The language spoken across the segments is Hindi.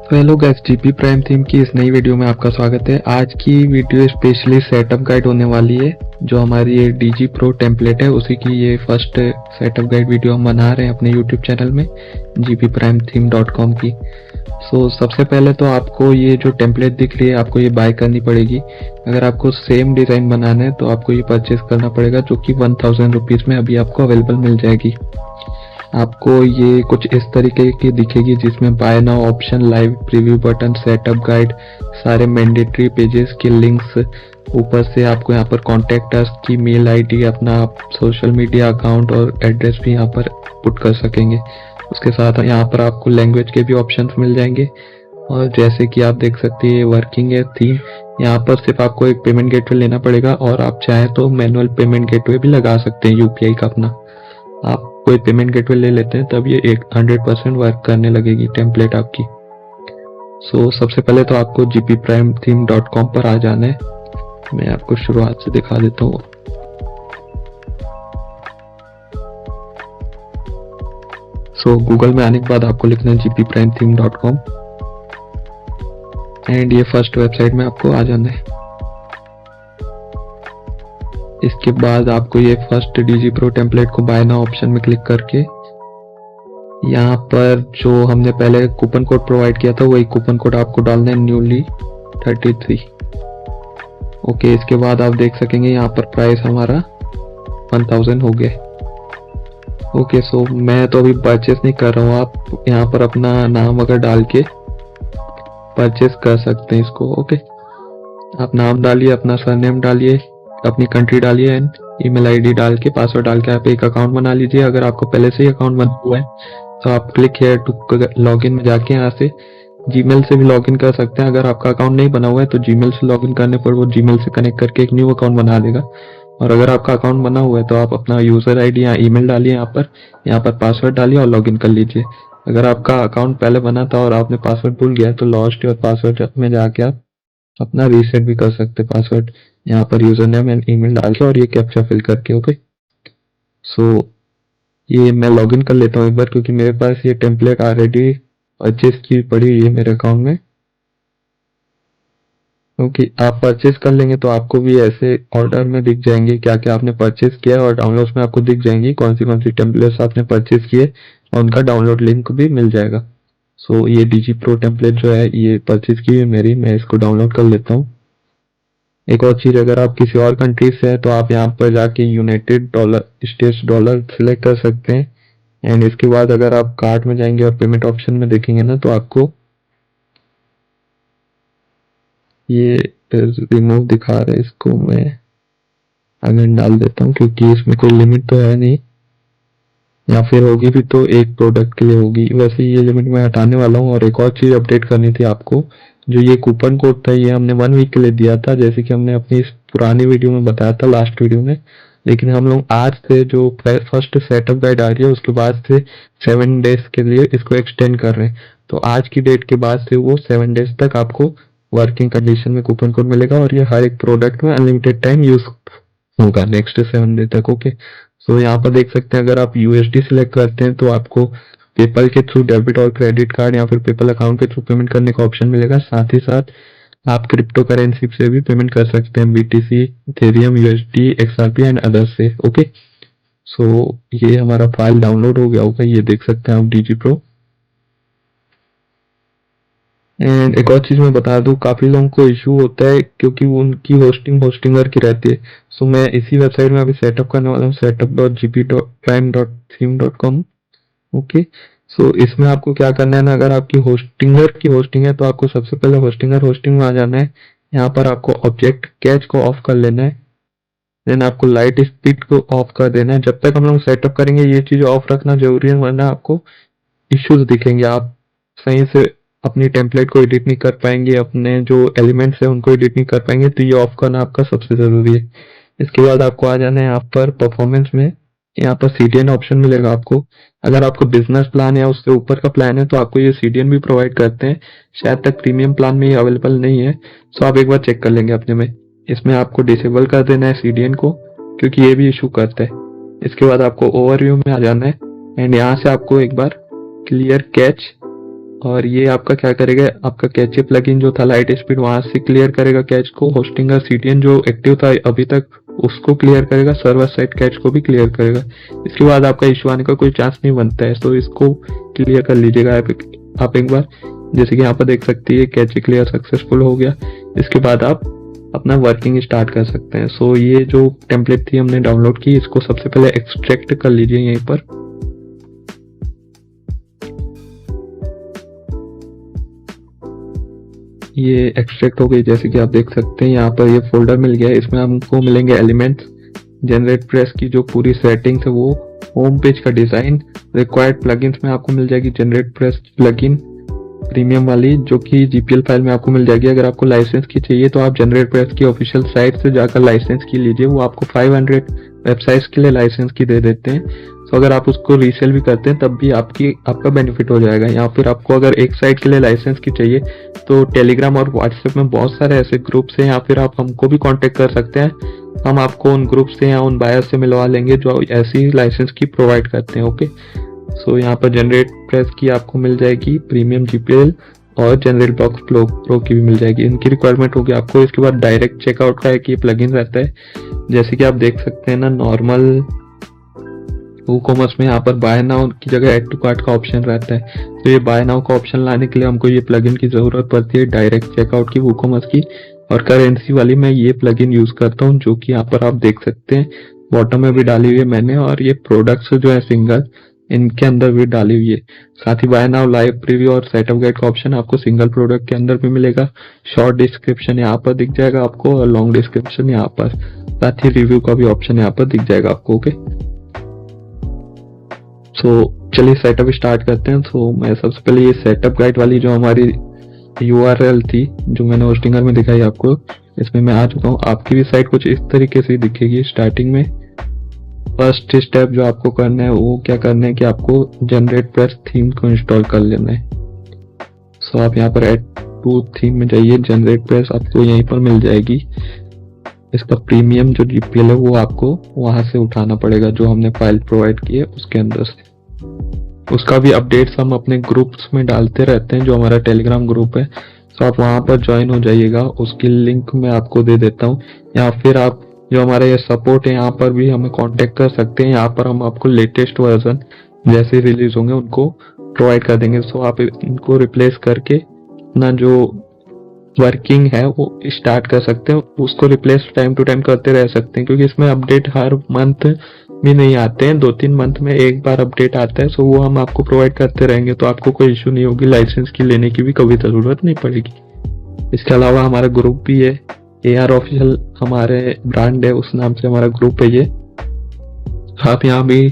तो hello guys, GP prime theme की इस नई वीडियो में आपका स्वागत है। आज की वीडियो स्पेशली सेटअप गाइड होने वाली है। जो हमारी ये डीजी प्रो टेम्पलेट है उसी की ये फर्स्ट सेटअप गाइड वीडियो हम बना रहे हैं अपने यूट्यूब चैनल में gpprimethem.com की। सबसे पहले तो आपको ये जो टेम्पलेट दिख रही है आपको ये बाय करनी पड़ेगी। अगर आपको सेम डिज़ाइन बनाना है तो आपको ये परचेज करना पड़ेगा, जो कि 1000 रुपीज़ में अभी आपको अवेलेबल मिल जाएगी। आपको ये कुछ इस तरीके की दिखेगी, जिसमें buy now option, live preview button, setup guide, सारे मैंडेटरी पेजेस के लिंक्स, ऊपर से आपको यहाँ पर कॉन्टेक्ट अस की मेल आईडी, अपना सोशल मीडिया अकाउंट और एड्रेस भी यहाँ पर पुट कर सकेंगे। उसके साथ यहाँ पर आपको लैंग्वेज के भी ऑप्शंस मिल जाएंगे। और जैसे कि आप देख सकते हैं वर्किंग है थीम। यहाँ पर सिर्फ आपको एक पेमेंट गेटवे लेना पड़ेगा, और आप चाहें तो मैनुअल पेमेंट गेटवे भी लगा सकते हैं यूपीआई का अपना। आप कोई पेमेंट गेटवे ले लेते हैं तब ये 100% वर्क करने लगेगी टेम्पलेट आपकी। सबसे पहले तो आपको gpprimethem.com पर आ जाना है। मैं आपको शुरुआत से दिखा देता हूँ। गूगल में आने के बाद आपको लिखना है gpprimethem.com एंड ये फर्स्ट वेबसाइट में आपको आ जाना है। इसके बाद आपको ये फर्स्ट डीजी प्रो टेम्पलेट को बाय नाउ ऑप्शन में क्लिक करके यहाँ पर जो हमने पहले कूपन कोड प्रोवाइड किया था वही कूपन कोड आपको डालना है, न्यूली 33। ओके, इसके बाद आप देख सकेंगे यहाँ पर प्राइस हमारा 1000 हो गया। ओके, मैं तो अभी परचेस नहीं कर रहा हूँ। आप यहाँ पर अपना नाम अगर डाल के परचेस कर सकते हैं इसको। ओके, आप नाम डालिए, अपना सरनेम डालिए, अपनी कंट्री डालिए एंड ईमेल आईडी डाल के, पासवर्ड डाल के आप एक अकाउंट बना लीजिए। अगर आपको पहले से ही अकाउंट बना हुआ है तो आप क्लिक हियर टू लॉगिन में जाके यहाँ से जीमेल से भी लॉगिन कर सकते हैं। अगर आपका अकाउंट नहीं बना हुआ है तो जीमेल से लॉगिन करने पर वो जीमेल से कनेक्ट करके एक न्यू अकाउंट बना देगा। और अगर आपका अकाउंट बना हुआ है तो आप अपना यूजर आईडी या ईमेल डालिए, यहाँ पर पासवर्ड डालिए और लॉगिन कर लीजिए। अगर आपका अकाउंट पहले बना था और आपने पासवर्ड भूल गया तो लॉस्ट योर पासवर्ड में जाके आप अपना रीसेट भी कर सकते हैं पासवर्ड, यहाँ पर यूजर नेम एंड ईमेल डाल के और ये कैप्चा फिल करके। ओके, ये मैं लॉगिन कर लेता हूँ एक बार, क्योंकि मेरे पास ये टेम्पलेट ऑलरेडी परचेज की पड़ी हुई है मेरे अकाउंट में। क्योंकि आप परचेज कर लेंगे तो आपको भी ऐसे ऑर्डर में दिख जाएंगे क्या क्या आपने परचेज किया है, और डाउनलोड्स में आपको दिख जाएंगी कौन सी टेम्पलेट्स आपने परचेज किए और उनका डाउनलोड लिंक भी मिल जाएगा। ये डीजी प्रो टेम्पलेट जो है ये परचेज की है मेरी, मैं इसको डाउनलोड कर लेता हूँ। एक और चीज, अगर आप किसी और कंट्री से है तो आप यहाँ पर जाके यूनाइटेड स्टेट्स डॉलर सिलेक्ट कर सकते हैं। एंड इसके बाद अगर आप कार्ट में जाएंगे और पेमेंट ऑप्शन में देखेंगे ना तो आपको ये रिमूव दिखा रहा है। इसको मैं अगर डाल देता हूँ, क्योंकि इसमें कोई लिमिट तो है नहीं, या फिर होगी भी तो एक प्रोडक्ट के लिए होगी। वैसे ये लिमिट मैं हटाने वाला हूँ। और एक और चीज अपडेट करनी थी आपको, जो ये कूपन कोड था ये हमने 1 वीक के लिए दिया था, जैसे कि हमने अपनी इस पुरानी वीडियो में बताया था, लास्ट वीडियो में। लेकिन हम लोग आज से जो फर्स्ट सेटअप गाइड आ रही है उसके बाद से 7 डेज के लिए इसको एक्सटेंड कर रहे हैं। तो आज की डेट के बाद से वो 7 डेज तक आपको वर्किंग कंडीशन में कूपन कोड मिलेगा, और ये हर एक प्रोडक्ट में अनलिमिटेड टाइम यूज होगा नेक्स्ट 7 डे तक। ओके, यहाँ पर देख सकते हैं अगर आप यूएसडी सिलेक्ट करते हैं तो आपको पेपल के थ्रू डेबिट और क्रेडिट कार्ड या फिर पेपल अकाउंट के थ्रू पेमेंट करने का ऑप्शन मिलेगा। साथ ही साथ आप क्रिप्टो करेंसी से भी पेमेंट कर सकते हैं, BTC, Ethereum, USD, XRP and others से। ओके, ये हमारा फाइल डाउनलोड हो गया होगा, ये देख सकते हैं आप डीजी प्रो। एंड एक और चीज मैं बता दूं, काफी लोगों को इशू होता है क्योंकि उनकी होस्टिंगर की रहती है। मैं इसी वेबसाइट में अभी सेटअप करने वाला हूँ, setup.gpprime.theme.com। ओके, इसमें आपको क्या करना है ना, अगर आपकी होस्टिंगर की होस्टिंग है तो आपको सबसे पहले होस्टिंग में आ जाना है। यहाँ पर आपको ऑब्जेक्ट कैच को ऑफ कर लेना है, देन आपको लाइट स्पीड को ऑफ कर देना है। जब तक हम लोग सेटअप करेंगे ये चीज ऑफ रखना जरूरी है, वरना आपको इश्यूज दिखेंगे, आप सही से अपनी टेम्पलेट को एडिट नहीं कर पाएंगे, अपने जो एलिमेंट्स है उनको एडिट नहीं कर पाएंगे। तो ये ऑफ करना आपका सबसे जरूरी है। इसके बाद आपको आ जाना है यहाँ पर परफॉर्मेंस में, यहाँ पर सीडीएन ऑप्शन मिलेगा आपको। अगर आपको बिजनेस प्लान या उससे ऊपर का प्लान है तो आपको ये सीडीएन भी प्रोवाइड करते हैं, शायद तक प्रीमियम प्लान में ये अवेलेबल नहीं है। आप एक बार चेक कर लेंगे अपने में। इसमें आपको डिसेबल कर देना है सीडीएन को, क्योंकि ये भी इशू करता है। इसके बाद आपको ओवरव्यू में आ जाना है एंड यहाँ से आपको एक बार क्लियर कैच और ये आपका क्या करेगा, आपका कैचे प्लगइन जो था लाइट स्पीड वहां से क्लियर करेगा कैच को, होस्टिंग का सीडीएन जो एक्टिव था अभी तक उसको क्लियर करेगा, सर्वर साइड कैच को भी क्लियर करेगा। इसके बाद आपका इशू आने का कोई चांस नहीं बनता है, तो इसको क्लियर कर लीजिएगा आप एक बार। जैसे कि यहाँ पर देख सकते हैं कैचे क्लियर सक्सेसफुल हो गया। इसके बाद आप अपना वर्किंग स्टार्ट कर सकते हैं। सो ये जो टेम्पलेट थी हमने डाउनलोड की, इसको सबसे पहले एक्सट्रैक्ट कर लीजिए यहीं पर। ये एक्सट्रैक्ट हो गई, जैसे कि आप देख सकते हैं यहाँ पर ये फोल्डर मिल गया है। इसमें हमको मिलेंगे एलिमेंट्स, जनरेट प्रेस की जो पूरी सेटिंग्स है वो, होम पेज का डिजाइन, रिक्वायर्ड प्लगइन्स में आपको मिल जाएगी जनरेट प्रेस प्लगइन प्रीमियम वाली, जो कि जीपीएल फाइल में आपको मिल जाएगी। अगर आपको लाइसेंस की चाहिए तो आप जनरेट प्रेस की ऑफिशियल साइट से जाकर लाइसेंस की लीजिए, वो आपको 500 वेबसाइट्स के लिए लाइसेंस की दे देते हैं। तो अगर आप उसको रीसेल भी करते हैं तब भी आपका बेनिफिट हो जाएगा। या फिर आपको अगर एक साइट के लिए लाइसेंस की चाहिए तो टेलीग्राम और व्हाट्सएप में बहुत सारे ऐसे ग्रुप्स हैं, या फिर आप हमको भी कांटेक्ट कर सकते हैं। हम आपको उन ग्रुप से या उन बायर से मिलवा लेंगे जो ऐसी लाइसेंस की प्रोवाइड करते हैं। ओके, सो यहाँ पर जनरेट प्रेस की आपको मिल जाएगी प्रीमियम जीपीएल, और जनरेट ब्लॉक्स प्रो की भी मिल जाएगी। इनकी रिक्वायरमेंट होगी आपको। इसके बाद डायरेक्ट चेकआउट का एक ये प्लगइन रहता है, जैसे कि आप देख सकते हैं ना, नॉर्मल वूकॉमर्स में यहाँ पर बाय नाउ की जगह ऐड टू कार्ट का ऑप्शन रहता है। तो ये बाय नाउ का ऑप्शन लाने के लिए हमको ये प्लगइन की जरूरत पड़ती है, डायरेक्ट चेकआउट की वूकॉमर्स की। और करेंसी वाली मैं ये प्लगइन यूज करता हूँ, जो कि यहाँ पर आप देख सकते हैं बॉटम में भी डाली हुई है मैंने, और ये प्रोडक्ट्स जो है सिंगल इनके अंदर भी डाली हुई है। साथ ही बाय नाउ लाइव प्रीव्यू और सेटअप गाइड का ऑप्शन आपको सिंगल प्रोडक्ट के अंदर भी मिलेगा। शॉर्ट डिस्क्रिप्शन यहाँ पर दिख जाएगा आपको, और लॉन्ग डिस्क्रिप्शन यहाँ पर। साथ ही रिव्यू का भी ऑप्शन यहाँ पर दिख जाएगा आपको। ओके, सो चलिए सेटअप स्टार्ट करते हैं। तो मैं सबसे पहले ये सेटअप गाइड वाली जो हमारी यूआरएल थी जो मैंने होस्टिंगर में दिखाई आपको, इसमें मैं आ चुका हूँ। आपकी भी साइट कुछ इस तरीके से दिखेगी। स्टार्टिंग में फर्स्ट स्टेप जो आपको करना है वो क्या करना है कि आपको जनरेट प्रेस थीम को इंस्टॉल कर लेना है। सो आप यहाँ पर एड टू थीम में जाइए, जनरेट प्रेस आपको यहीं पर मिल जाएगी। इसका प्रीमियम जो जीपीएल है वो आपको वहां से उठाना पड़ेगा, जो हमने फाइल प्रोवाइड की है उसके अंदर से। उसका भी अपडेट्स हम अपने ग्रुप्स में डालते रहते हैं, जो हमारा टेलीग्राम ग्रुप है। तो आप वहां पर ज्वाइन हो जाइएगा, उसकी लिंक मैं आपको दे देता हूँ। या फिर आप जो हमारा ये सपोर्ट है यहाँ पर भी हमें कांटेक्ट कर सकते हैं। यहाँ पर हम आपको लेटेस्ट वर्जन जैसे रिलीज होंगे उनको प्रोवाइड कर देंगे। सो आप इनको रिप्लेस करके अपना जो वर्किंग है वो स्टार्ट कर सकते हैं। उसको रिप्लेस टाइम टू टाइम करते रह सकते हैं, क्योंकि इसमें अपडेट हर मंथ भी नहीं आते हैं, 2-3 मंथ में एक बार अपडेट आता है। सो वो हम आपको प्रोवाइड करते रहेंगे, तो आपको कोई इशू नहीं होगी, लाइसेंस की लेने की भी कभी जरूरत नहीं पड़ेगी। इसके अलावा हमारा ग्रुप भी है, AR ऑफिशियल हमारे ब्रांड है, उस नाम से हमारा ग्रुप है ये। आप यहाँ भी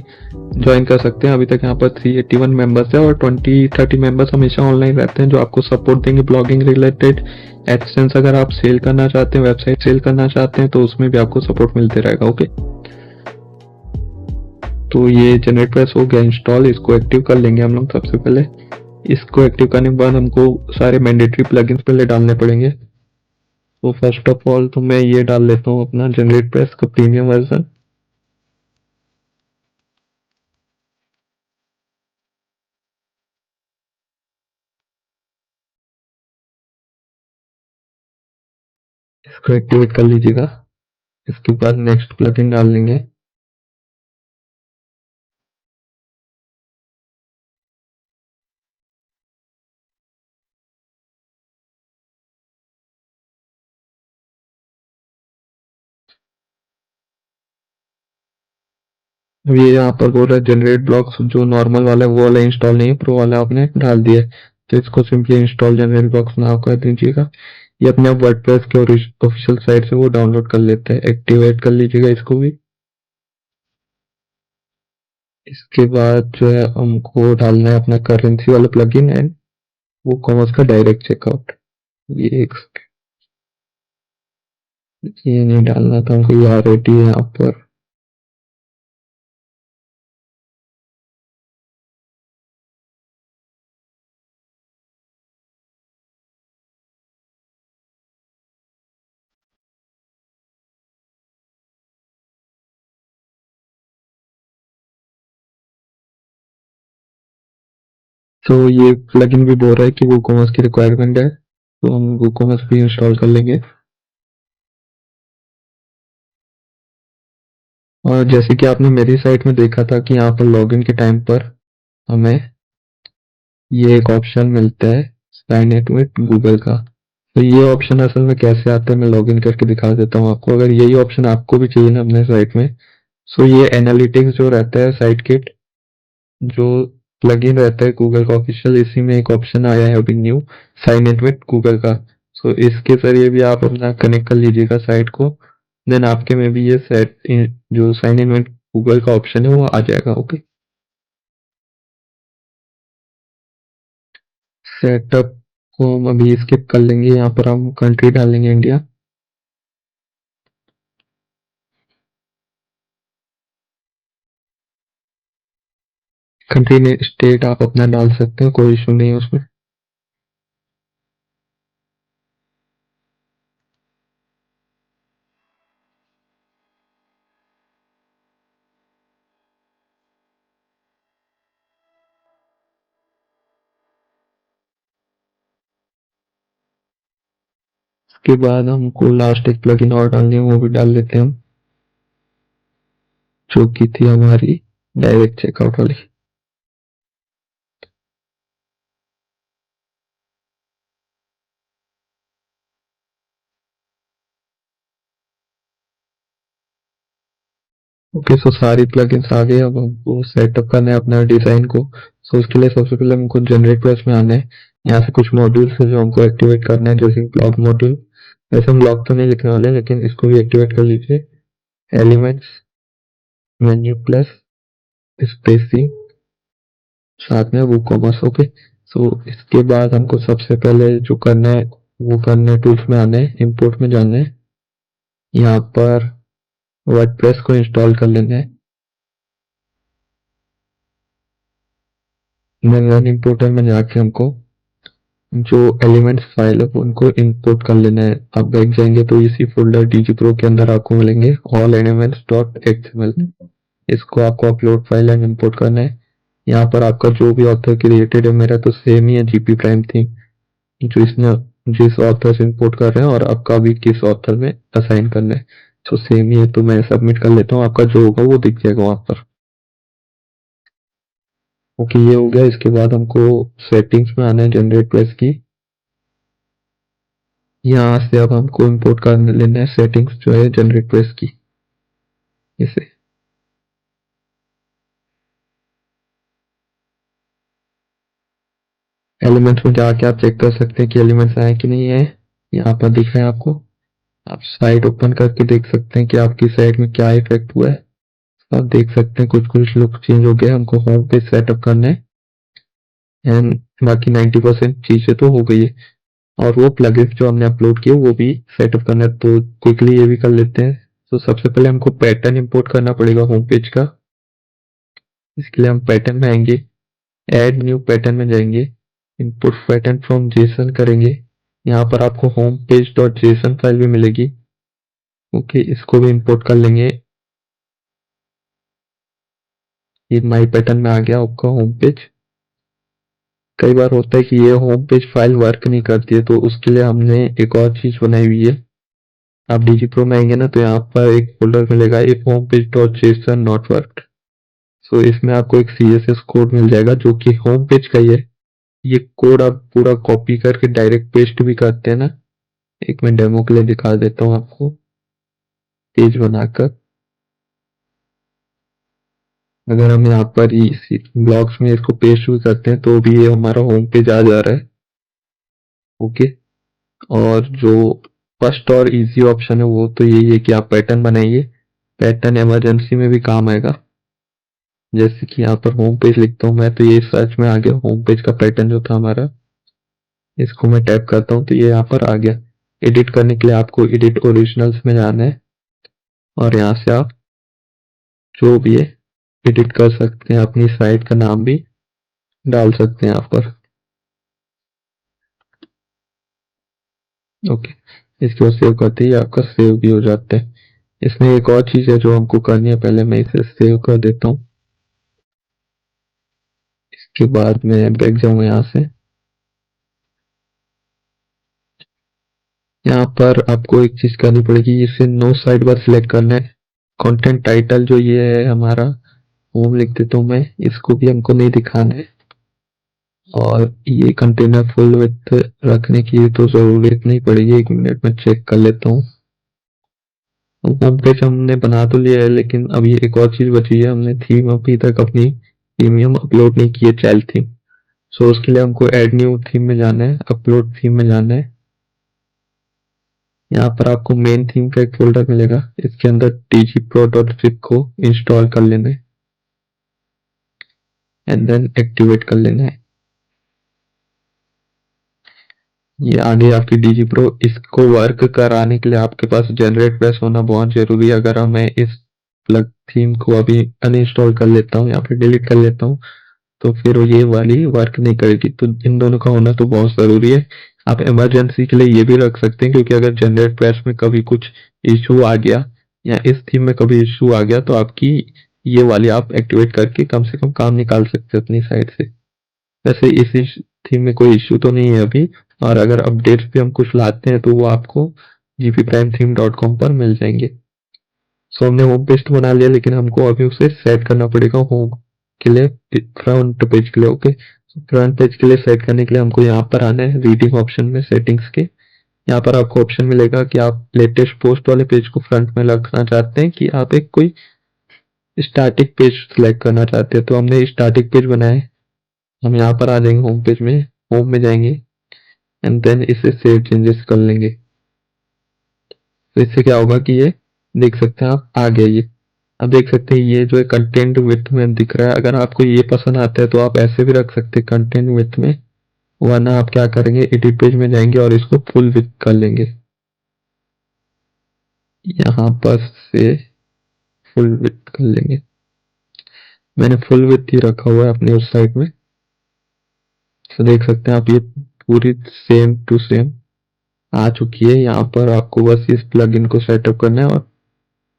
ज्वाइन कर सकते हैं। अभी तक यहाँ पर 381 मेंबर्स है, और 20-30 मेंबर्स हमेशा ऑनलाइन रहते हैं जो आपको सपोर्ट देंगे ब्लॉगिंग रिलेटेड। एडसेंस अगर आप सेल करना चाहते हैं, वेबसाइट सेल करना चाहते हैं, तो उसमें भी आपको सपोर्ट मिलते रहेगा। ओके, तो ये जनरेट प्रेस हो गया इंस्टॉल। इसको एक्टिव कर लेंगे हम लोग सबसे पहले। इसको एक्टिव करने के बाद हमको सारे मैंडेटरी प्लगइन्स पहले डालने पड़ेंगे। तो फर्स्ट ऑफ ऑल तो मैं ये डाल लेता हूँ अपना जनरेट प्रेस का प्रीमियम वर्जन। इसको एक्टिवेट कर लीजिएगा। इसके बाद नेक्स्ट प्लगइन डाल लेंगे। अब ये यहाँ पर बोल रहा है जनरेट ब्लॉक्स, जो नॉर्मल वाला है वो वाला इंस्टॉल नहीं है, प्रो वाला आपने डाल दिया है। तो इसको simply install generate blocks now कर दीजिएगा। ये अपने आप वर्डप्रेस के ऑफिशियल साइट से वो डाउनलोड कर लेते हैं। एक्टिवेट कर लीजिएगा इसको भी। इसके बाद जो है हमको डालना है अपना करेंसी वाला प्लगइन एंड वो कॉमर्स का डायरेक्ट चेकआउट। ये एक ये नहीं डालना था हमको, ये ऑलरेडी है यहाँ पर। तो ये प्लगइन भी बोल रहा है कि वूकॉमर्स की रिक्वायरमेंट है, तो हम वूकॉमर्स भी इंस्टॉल कर लेंगे। और जैसे कि आपने मेरी साइट में देखा था कि यहाँ पर लॉगिन के टाइम पर हमें ये एक ऑप्शन मिलता है साइन इन विद गूगल का। तो ये ऑप्शन असल में कैसे आता है मैं लॉगिन करके दिखा देता हूँ आपको। अगर यही ऑप्शन आपको भी चाहिए ना अपने साइट में, सो ये एनालिटिक्स जो रहता है साइट किट जो प्लगइन रहता है गूगल का ऑफिशियल, इसी में एक ऑप्शन आया है अभी new, sign in with Google का। सो इसके जरिए भी आप अपना कनेक्ट कर लीजिएगा साइट को, देन आपके में भी ये सेट जो साइन इन विद गूगल का ऑप्शन है वो आ जाएगा। ओके, सेटअप को हम अभी स्किप कर लेंगे, यहाँ पर हम कंट्री डालेंगे इंडिया। कंट्री ने स्टेट आप अपना डाल सकते हैं, कोई इशू नहीं है उसमें। उसके बाद हमको लास्ट एक प्लगइन और डालनी है, वो भी डाल लेते हैं हम, जो की थी हमारी डायरेक्ट चेकआउट वाली। ओके, सो सारी प्लगइन्स आ गए। अब हमको सेटअप करना है अपना डिजाइन को। सो उसके लिए सबसे पहले हमको जनरेट प्रेस में आना है। यहाँ से कुछ मॉड्यूल्स है जो हमको एक्टिवेट करना है, जैसे ब्लॉक मॉड्यूल। वैसे हम ब्लॉक तो नहीं लिखने वाले, लेकिन इसको भी एक्टिवेट कर लीजिए। एलिमेंट्स, मेन्यू प्लस, स्पेसिंग, साथ में वो कॉमर्स। ओके, सो इसके बाद हमको सबसे पहले जो करना है वो करना है, टूल्स में आना है, इंपोर्ट में जाना है, यहाँ पर वर्डप्रेस को इंस्टॉल कर लेना है। देन इंपोर्टर में जाके हमको जो एलिमेंट्स फाइल है उनको इंपोर्ट कर लेना है। आप बैक जाएंगे तो इसी फोल्डर डीजी प्रो के अंदर आपको मिलेंगे ऑल एलिमेंट्स डॉट एक्सएमएल। इसको आपको अपलोड फाइल एंड इंपोर्ट करना है। यहाँ पर आपका जो भी ऑथर क्रिएटेड है, मेरा तो सेम ही है जीपी प्राइम थीम, जो इसने जिस ऑथर से इंपोर्ट कर रहे हैं, और आपका भी किस ऑथर में असाइन करना है, तो सेम ही है। तो मैं सबमिट कर लेता हूँ, आपका जो होगा वो दिख जाएगा वहां पर। ओके, ये हो गया। इसके बाद हमको सेटिंग्स में आना है, जनरेट प्रेस की। यहाँ से अब हमको इंपोर्ट कर लेना है सेटिंग्स जो है जनरेट प्रेस की, इसे। एलिमेंट्स में जाके आप चेक कर सकते हैं कि एलिमेंट्स आए कि नहीं है, यहाँ पर दिख रहे हैं आपको। आप साइट ओपन करके देख सकते हैं कि आपकी साइट में क्या इफेक्ट हुआ है। आप देख सकते हैं कुछ कुछ लुक चेंज हो गया। हमको होम पेज सेटअप करना है एंड बाकी 90% चीजें तो हो गई है, और वो प्लगइन्स जो हमने अपलोड किए वो भी सेटअप करना है। तो क्विकली ये भी कर लेते हैं। तो सबसे पहले हमको पैटर्न इंपोर्ट करना पड़ेगा होम पेज का। इसके लिए हम पैटर्न में आएंगे, ऐड न्यू पैटर्न में जाएंगे, इनपुट पैटर्न फ्रॉम जेसन करेंगे। यहाँ पर आपको home page dot JSON file भी मिलेगी। ओके, इसको भी इंपोर्ट कर लेंगे। ये माई पैटर्न में आ गया आपका होम पेज। कई बार होता है कि ये होम पेज फाइल वर्क नहीं करती है, तो उसके लिए हमने एक और चीज बनाई हुई है। आप डीजी प्रो में आएंगे ना, तो यहाँ पर एक फोल्डर मिलेगा, if home page dot JSON not work. So इसमें आपको एक सीएसएस कोड मिल जाएगा जो कि होम पेज का ही है। ये कोड आप पूरा कॉपी करके डायरेक्ट पेस्ट भी करते हैं ना। एक मैं डेमो के लिए दिखा देता हूँ आपको, पेज बनाकर। अगर हम यहाँ पर इसी ब्लॉक्स में इसको पेस्ट भी करते हैं तो भी ये हमारा होम पेज आ जा रहा है। ओके, और जो फर्स्ट और इजी ऑप्शन है वो तो यही है कि आप पैटर्न बनाइए। पैटर्न इमरजेंसी में भी काम आएगा। जैसे कि यहाँ पर होम पेज लिखता हूँ मैं, तो ये सर्च में आ गया होम पेज का पैटर्न जो था हमारा। इसको मैं टैप करता हूँ तो ये यहाँ पर आ गया। एडिट करने के लिए आपको एडिट ओरिजिनल्स में जाना है, और यहाँ से आप जो भी है एडिट कर सकते हैं, अपनी साइट का नाम भी डाल सकते हैं यहाँ पर। ओके, इसके बाद सेव करते ही आपका सेव भी हो जाता है। इसमें एक और चीज है जो हमको करनी है, पहले मैं इसे सेव कर देता हूँ। के बाद मैं बैक जाऊंगा यहाँ से। यहाँ पर आपको एक चीज करनी पड़ेगी, इसे नो साइड बार सिलेक्ट करना है। कंटेंट टाइटल जो ये है हमारा, वो लिख देता हूँ मैं, इसको भी हमको नहीं दिखाना है। और ये कंटेनर फुल विड्थ रखने की तो जरूरत नहीं पड़ेगी, 1 मिनट में चेक कर लेता हूँ। होम पेज हमने बना तो लिया है, लेकिन अभी एक और चीज बची है, हमने थीम अभी तक अपनी प्रीमियम अपलोड नहीं की है, चाइल्ड थीम। सो उसके लिए हमको ऐड न्यू थीम में जाना है, अपलोड थीम में जाना है। यहाँ पर आपको मेन थीम का एक फोल्डर मिलेगा, इसके अंदर dgpro.zip को इंस्टॉल कर लेना है एंड देन एक्टिवेट कर लेना है। ये आ गई आपकी डीजी प्रो। इसको वर्क कराने के लिए आपके पास जनरेट बेस होना बहुत जरूरी है। अगर मैं इस प्लग थीम को अभी अनइंस्टॉल कर लेता हूँ या फिर डिलीट कर लेता हूँ तो फिर ये वाली वर्क नहीं करेगी, तो इन दोनों का होना तो बहुत जरूरी है। आप इमरजेंसी के लिए ये भी रख सकते हैं, क्योंकि अगर जनरेट बेस में कभी कुछ इशू आ गया या इस थीम में कभी इशू आ गया तो आपकी ये वाली आप एक्टिवेट करके कम से कम काम निकाल सकते हैं अपनी साइड से। वैसे इसी थीम में कोई इश्यू तो नहीं है अभी, और अगर अपडेट्स भी हम कुछ लाते हैं तो वो आपको gpprimethem.com पर मिल जाएंगे। सो हमने होम पेज तो बना लिया, लेकिन हमको अभी उसे सेट करना पड़ेगा होम के लिए, फ्रंट पेज के लिए। ओके, फ्रंट पेज के लिए सेट करने के लिए हमको यहाँ पर आना है रीडिंग ऑप्शन में, सेटिंग्स के। यहाँ पर आपको ऑप्शन मिलेगा कि आप लेटेस्ट पोस्ट वाले पेज को फ्रंट में रखना चाहते हैं कि आप एक कोई स्टैटिक पेज सिलेक्ट करना चाहते हैं। तो हमने स्टैटिक पेज बनाया है। हम यहाँ पर आ जाएंगे होम पेज में, होम में जाएंगे एंड देन इसे सेव चेंजेस कर लेंगे। तो इससे क्या होगा कि ये देख सकते हैं आप, आ गया ये। अब देख सकते हैं ये जो है कंटेंट विड्थ में दिख रहा है। अगर आपको ये पसंद आता है तो आप ऐसे भी रख सकते हैं कंटेंट विड्थ में, वरना आप क्या करेंगे, एडिट पेज में जाएंगे और इसको फुल विड्थ कर लेंगे। यहाँ पर से फुल विड्थ कर लेंगे। मैंने फुल विड्थ ही रखा हुआ है अपनी उस साइड में। तो देख सकते हैं आप, ये पूरी सेम टू सेम आ चुकी है। यहाँ पर आपको बस इस प्लगइन को सेटअप करना है और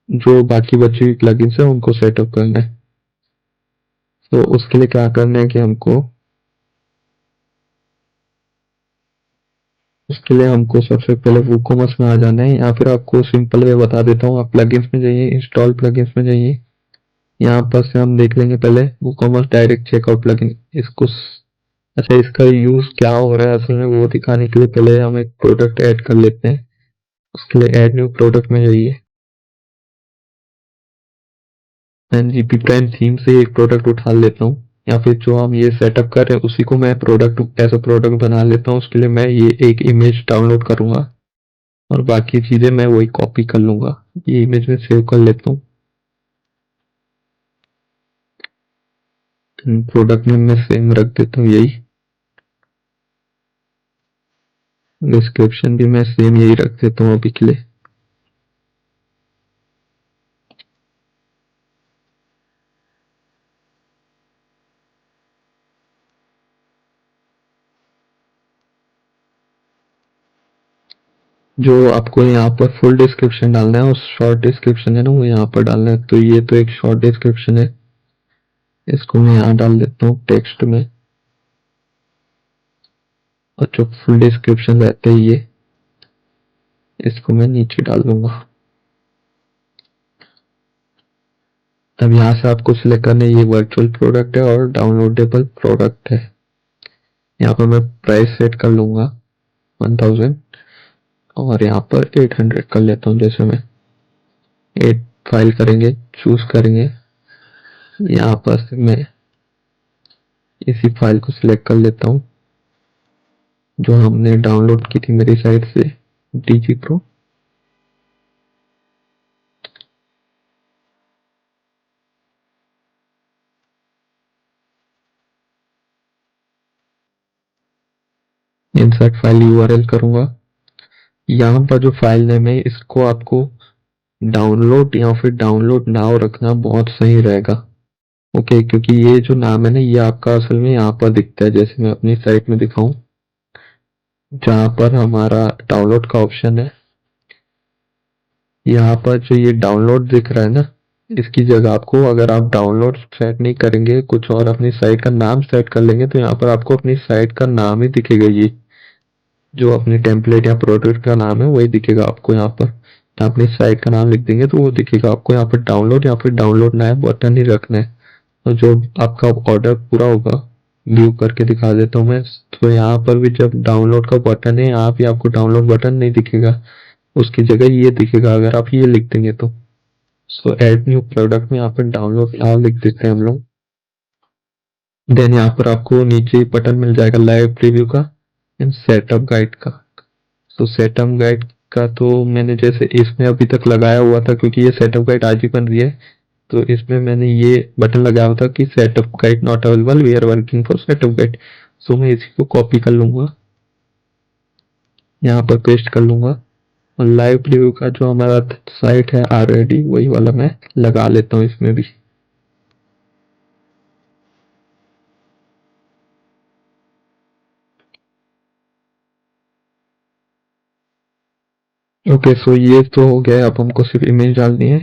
जो बाकी बची हुई प्लगइन्स है उनको सेटअप करना है। तो उसके लिए क्या करना है कि हमको सबसे पहले वूकॉमर्स में आ जाना है, या फिर आपको सिंपल वे बता देता हूँ। आप प्लगइन्स में जाइए, इंस्टॉल प्लगइन्स में जाइए। यहाँ पर से हम देख लेंगे पहले वूकॉमर्स डायरेक्ट चेकआउट प्लगइन। इसको अच्छा, इसका यूज क्या हो रहा है असल में वो दिखाने के लिए पहले हम एक प्रोडक्ट ऐड कर लेते हैं। उसके लिए ऐड न्यू प्रोडक्ट में जाइए, मैं जीपी प्राइम थीम से एक प्रोडक्ट उठा लेता हूँ, या फिर जो हम ये सेटअप कर रहे हैं उसी को मैं प्रोडक्ट एज अ प्रोडक्ट बना लेता हूँ। उसके लिए मैं ये एक इमेज डाउनलोड करूंगा और बाकी चीजें मैं वही कॉपी कर लूंगा। ये इमेज में सेव कर लेता हूँ। प्रोडक्ट में मैं सेम रख देता हूँ यही, डिस्क्रिप्शन भी मैं सेम यही रख देता हूँ अभी के लिए। जो आपको यहाँ पर फुल डिस्क्रिप्शन डालना है और शॉर्ट डिस्क्रिप्शन है ना, वो यहाँ पर डालना है। तो ये तो एक शॉर्ट डिस्क्रिप्शन है, इसको मैं यहाँ डाल देता हूँ टेक्स्ट में। और जो फुल डिस्क्रिप्शन रहता है ये, इसको मैं नीचे डाल दूंगा। अब यहाँ से आपको सिलेक्ट करना है, ये वर्चुअल प्रोडक्ट है और डाउनलोडेबल प्रोडक्ट है। यहाँ पर मैं प्राइस सेट कर लूंगा 1000 और यहाँ पर 800 कर लेता हूँ। जैसे मैं 8 फाइल करेंगे, चूज करेंगे, यहाँ पर से मैं इसी फाइल को सिलेक्ट कर लेता हूँ जो हमने डाउनलोड की थी मेरी साइट से, DG pro. Insert file URL करूंगा। यहाँ पर जो फाइल नेम है इसको आपको डाउनलोड या फिर डाउनलोड नाउ रखना बहुत सही रहेगा। ओके, क्योंकि ये जो नाम है ना, ये आपका असल में यहाँ पर दिखता है। जैसे मैं अपनी साइट में दिखाऊं, जहाँ पर हमारा डाउनलोड का ऑप्शन है, यहाँ पर जो ये डाउनलोड दिख रहा है ना, इसकी जगह आपको, अगर आप डाउनलोड सेट नहीं करेंगे, कुछ और अपनी साइट का नाम सेट कर लेंगे, तो यहाँ पर आपको अपनी साइट का नाम ही दिखेगा। ये जो अपनी टेम्पलेट या प्रोडक्ट का नाम है वही दिखेगा आपको यहाँ पर। अपनी साइट का नाम लिख देंगे तो वो दिखेगा आपको यहाँ पर डाउनलोड, या फिर डाउनलोड नया बटन ही रखना है। तो जो आपका ऑर्डर पूरा होगा, व्यू करके दिखा देता हूँ मैं। तो यहाँ पर भी जब डाउनलोड का बटन है, यहाँ पे आपको डाउनलोड बटन नहीं दिखेगा, उसकी जगह ये दिखेगा अगर आप ये लिख देंगे तो। सो ऐड न्यू प्रोडक्ट में यहाँ पर डाउनलोड नाउ लिख देते हैं हम लोग। देन यहाँ पर आपको नीचे बटन मिल जाएगा लाइव प्रीव्यू का एंड सेटअप गाइड का। तो सेटअप गाइड का तो मैंने जैसे इसमें अभी तक लगाया हुआ था, क्योंकि ये सेटअप गाइड आज ही बन रही है, तो इसमें मैंने ये बटन लगाया हुआ था कि setup guide not available, we are working for setup guide. So मैं इसी को कॉपी कर लूंगा, यहाँ पर पेस्ट कर लूंगा, और लाइव प्रीव्यू का जो हमारा साइट है ऑलरेडी वही वाला मैं लगा लेता हूँ इसमें भी। ओके, सो ये तो हो गया। अब हमको सिर्फ इमेज डालनी है।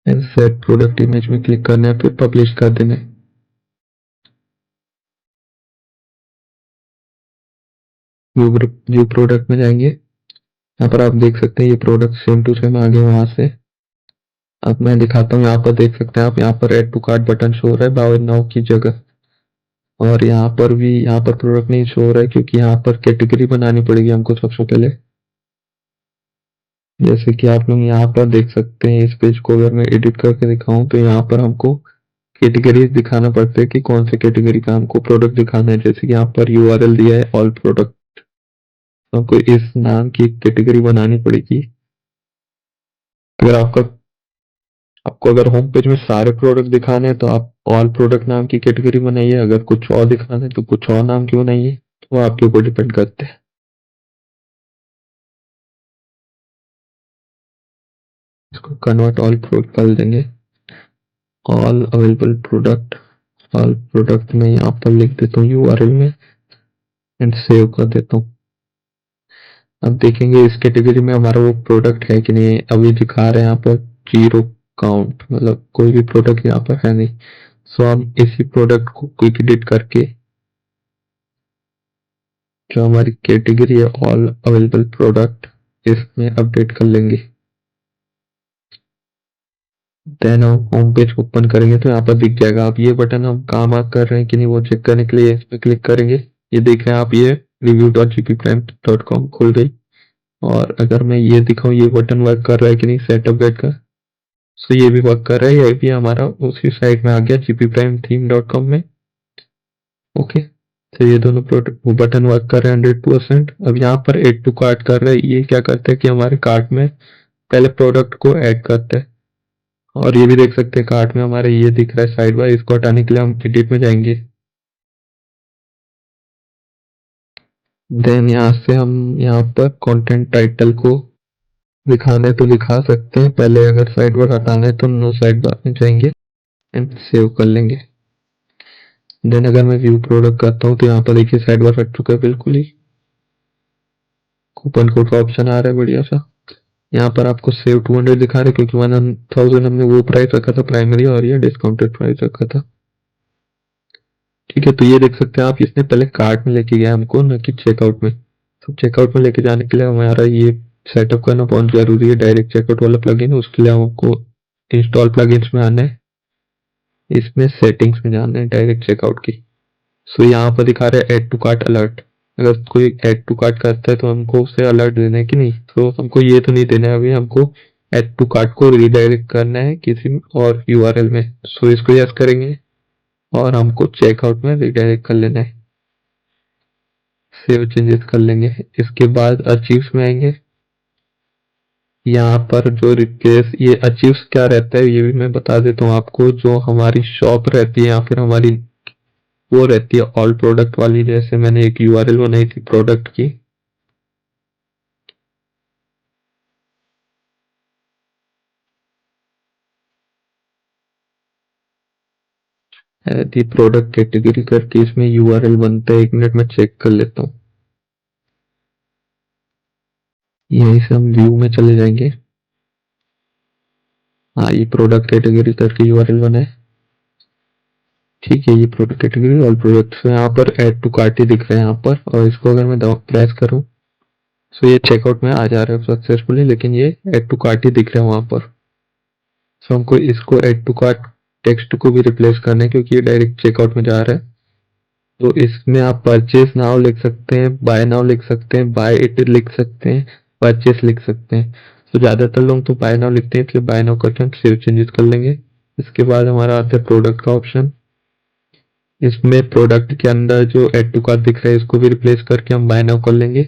एंड सेट प्रोडक्ट इमेज में क्लिक करना है, फिर पब्लिश कर देना है। व्यू प्रोडक्ट में जाएंगे, यहाँ पर आप देख सकते हैं ये प्रोडक्ट सेम टू सेम आ गए वहां से। अब मैं दिखाता हूँ, यहाँ पर देख सकते हैं आप, यहाँ पर add to cart button show हो रहा है बाय नाउ की जगह। और यहाँ पर भी, यहाँ पर प्रोडक्ट नहीं शो हो रहा है, क्योंकि यहाँ पर कैटेगरी बनानी पड़ेगी हमको सबसे पहले। जैसे कि आप लोग यहाँ पर देख सकते हैं, इस पेज को अगर मैं एडिट करके दिखाऊं तो यहाँ पर हमको कैटेगरीज दिखाना पड़ता है कि कौन से कैटेगरी का हमको प्रोडक्ट दिखाना है। जैसे कि यहाँ पर यूआरएल दिया है ऑल प्रोडक्ट, तो हमको इस नाम की कैटेगरी बनानी पड़ेगी। अगर आपको अगर होम पेज में सारे प्रोडक्ट दिखाने हैं तो आप ऑल प्रोडक्ट नाम की कैटेगरी बनाइए, अगर कुछ और दिखाना है तो कुछ और नाम की बनाइए, तो वो आपके ऊपर डिपेंड करते हैं। इसको कन्वर्ट ऑल प्रोडक्ट कर देंगे, all available product. All product में यहाँ पर लिख देता हूँ यूआरएल में, एंड सेव कर देता हूँ। अब देखेंगे इस कैटेगरी में हमारा वो प्रोडक्ट है कि नहीं। अभी दिखा रहे हैं यहाँ पर जीरो काउंट, मतलब कोई भी प्रोडक्ट यहाँ पर है नहीं। सो हम इसी प्रोडक्ट को क्विक एडिट करके, जो हमारी कैटेगरी है ऑल अवेलेबल प्रोडक्ट, इसमें अपडेट कर लेंगे। देन हम होम पेज ओपन करेंगे तो यहाँ पर दिख जाएगा। आप ये बटन हम काम कर रहे हैं कि नहीं वो चेक करने के लिए इस पर क्लिक करेंगे। ये देख रहे हैं आप, ये review.gpprime.com खुल गई। और अगर मैं ये दिखाऊं ये बटन वर्क कर रहा है कि नहीं सेटअप गाइड का, सो ये भी वर्क कर रहा है। ये भी हमारा उसी साइट में आ गया gpprime.theme.com में। ओके, तो ये दोनों प्रोडक्ट वो बटन वर्क कर रहे हैं 100%। अब यहाँ पर एड टू कार्ट कर रहे हैं, ये क्या करते हैं कि हमारे कार्ट में पहले प्रोडक्ट को ऐड करते हैं। और ये भी देख सकते हैं कार्ट में हमारे ये दिख रहा है साइड बाय, इसको हटाने के लिए हम एडिट में जाएंगे। देन यहाँ से हम यहाँ पर कंटेंट टाइटल को दिखाने तो दिखा सकते हैं, पहले अगर साइड बार हटाना है तो नो साइड बार में जाएंगे एंड सेव कर लेंगे। देन अगर मैं व्यू प्रोडक्ट करता हूँ तो यहाँ पर देखिए साइड बार हट चुका है बिल्कुल ही। कूपन कोड का ऑप्शन आ रहा है बढ़िया सा। यहाँ पर आपको सेव 200 दिखा रहे, क्योंकि 1000 हमने वो प्राइस रखा था प्राइमरी, और ये डिस्काउंटेड प्राइस रखा था। ठीक है, तो ये देख सकते हैं आप, इसने पहले कार्ट में लेके गया हमको, न कि चेकआउट में। तो चेकआउट में लेके जाने के लिए हमारा ये सेटअप करना बहुत जरूरी है। डायरेक्ट चेकआउट वाला प्लगइन, उसके लिए हमको इंस्टॉल प्लगइन्स में आना है, इसमें सेटिंग्स में जाना है डायरेक्ट चेकआउट की। सो यहाँ पर दिखा रहा है ऐड टू कार्ट अलर्ट। अगर कोई ऐड टू कार्ट करता है तो हमको उसे अलर्ट देना है कि नहीं। तो हमको ये तो नहीं देना है, अभी हमको ऐड टू कार्ट को रीडायरेक्ट करना है किसी और यूआरएल में। सो इसको यस करेंगे और हमको चेकआउट में रीडायरेक्ट कर लेना है। सेव चेंजेस कर लेंगे। इसके बाद अचीव्स में आएंगे। यहाँ पर जो रिप्लेस, ये अचीव्स क्या रहता है ये भी मैं बता देता हूँ आपको। जो हमारी शॉप रहती है या फिर हमारी वो रहती है ऑल प्रोडक्ट वाली, जैसे मैंने एक यूआरएल बनाई थी प्रोडक्ट की, दी प्रोडक्ट कैटेगरी करके इसमें यूआरएल बनता है। 1 मिनट में चेक कर लेता हूँ। यहीं से हम व्यू में चले जाएंगे। हाँ, ये प्रोडक्ट कैटेगरी करके यूआरएल बना है। ठीक है, ये प्रोडक्ट कैटेगरी ऑल प्रोडक्ट्स, यहाँ पर ऐड टू कार्ट ही दिख रहे हैं यहाँ पर, और इसको अगर मैं प्रेस करूँ तो ये चेकआउट में आ जा रहा है सक्सेसफुली, लेकिन ये ऐड टू कार्ट ही दिख रहा है वहाँ पर। सो हमको इसको ऐड टू कार्ट टेक्स्ट को भी रिप्लेस करना है क्योंकि ये डायरेक्ट चेकआउट में जा रहा है। तो इसमें आप परचेज नाउ लिख सकते हैं, बाय नाउ लिख सकते हैं, बाय इट लिख सकते हैं, परचेस लिख सकते हैं। तो ज़्यादातर लोग तो बाय नाउ लिखते हैं, इसलिए बाय नाउ करके हम सेव चेंजेस कर लेंगे। इसके बाद हमारा आता है प्रोडक्ट का ऑप्शन। इसमें प्रोडक्ट के अंदर जो ऐड टू कार्ट दिख रहा है इसको भी रिप्लेस करके हम बाय नाउ कर लेंगे।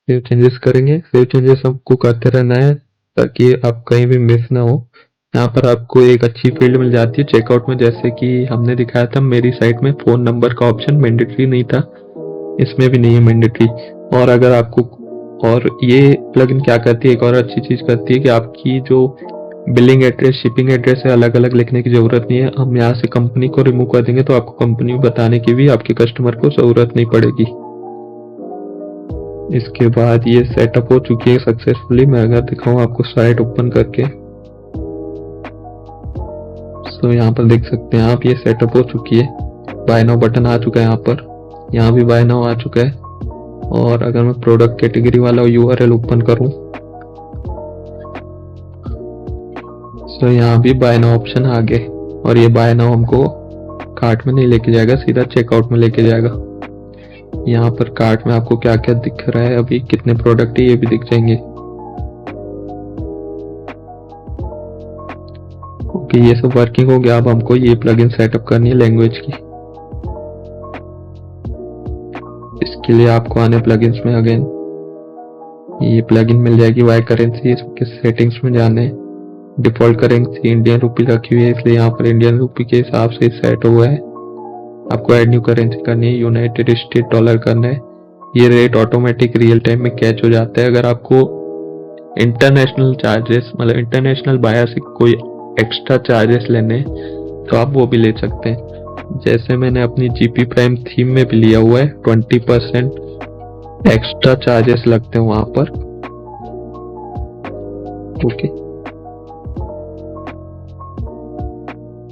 सेव चेंजेस करेंगे। सेव चेंजेस हमको करते रहना है ताकि आप कहीं भी मिस ना हो। यहाँ पर आपको एक अच्छी फील्ड मिल जाती है चेकआउट में, जैसे कि हमने दिखाया था मेरी साइट में फोन नंबर का ऑप्शन मैंडेटरी नहीं था, इसमें भी नहीं है मैंडेटरी। और अगर आपको, और ये प्लगइन क्या करती है, एक और अच्छी चीज करती है कि आपकी जो बिलिंग एड्रेस, शिपिंग एड्रेस है, अलग अलग लिखने की जरूरत नहीं है। हम यहाँ से कंपनी को रिमूव कर देंगे तो आपको कंपनी बताने की भी आपके कस्टमर को जरूरत नहीं पड़ेगी। इसके बाद ये सेटअप हो चुकी है सक्सेसफुली। मैं अगर दिखाऊं आपको साइट ओपन करके, तो यहाँ पर देख सकते हैं आप, ये सेटअप हो चुकी है। बाय नाउ बटन आ चुका है यहाँ पर, यहाँ भी बाय नाउ आ चुका है। और अगर मैं प्रोडक्ट कैटेगरी वाला यूआरएल ओपन करूं तो यहाँ भी बाय नाउ ऑप्शन आ गए, और ये बाय नाउ हमको कार्ट में नहीं लेके जाएगा, सीधा चेकआउट में लेके जाएगा। यहाँ पर कार्ट में आपको क्या क्या दिख रहा है, अभी कितने प्रोडक्ट है ये भी दिख जाएंगे। ओके, ये सब वर्किंग हो गया। अब हमको ये प्लगइन सेटअप करनी है लैंग्वेज की। इसके लिए आपको आने प्लगइन्स में, अगेन ये प्लगइन मिल जाएगी वाई करेंसी, इसके सेटिंग्स में जाने। डिफॉल्ट करेंसी इंडियन रुपी रखी हुई है, इसलिए यहाँ पर इंडियन रुपी के हिसाब से सेट हुआ है। आपको ऐड न्यू करेंसी करनी है, यूनाइटेड स्टेट डॉलर करना है। ये रेट ऑटोमेटिक रियल टाइम में कैच हो जाता है। अगर आपको इंटरनेशनल चार्जेस, मतलब इंटरनेशनल बायर से कोई एक्स्ट्रा चार्जेस लेने तो आप वो भी ले सकते हैं। जैसे मैंने अपनी जीपी प्राइम थीम में भी लिया हुआ है, 20% एक्स्ट्रा चार्जेस लगते हैं वहां पर। ओके,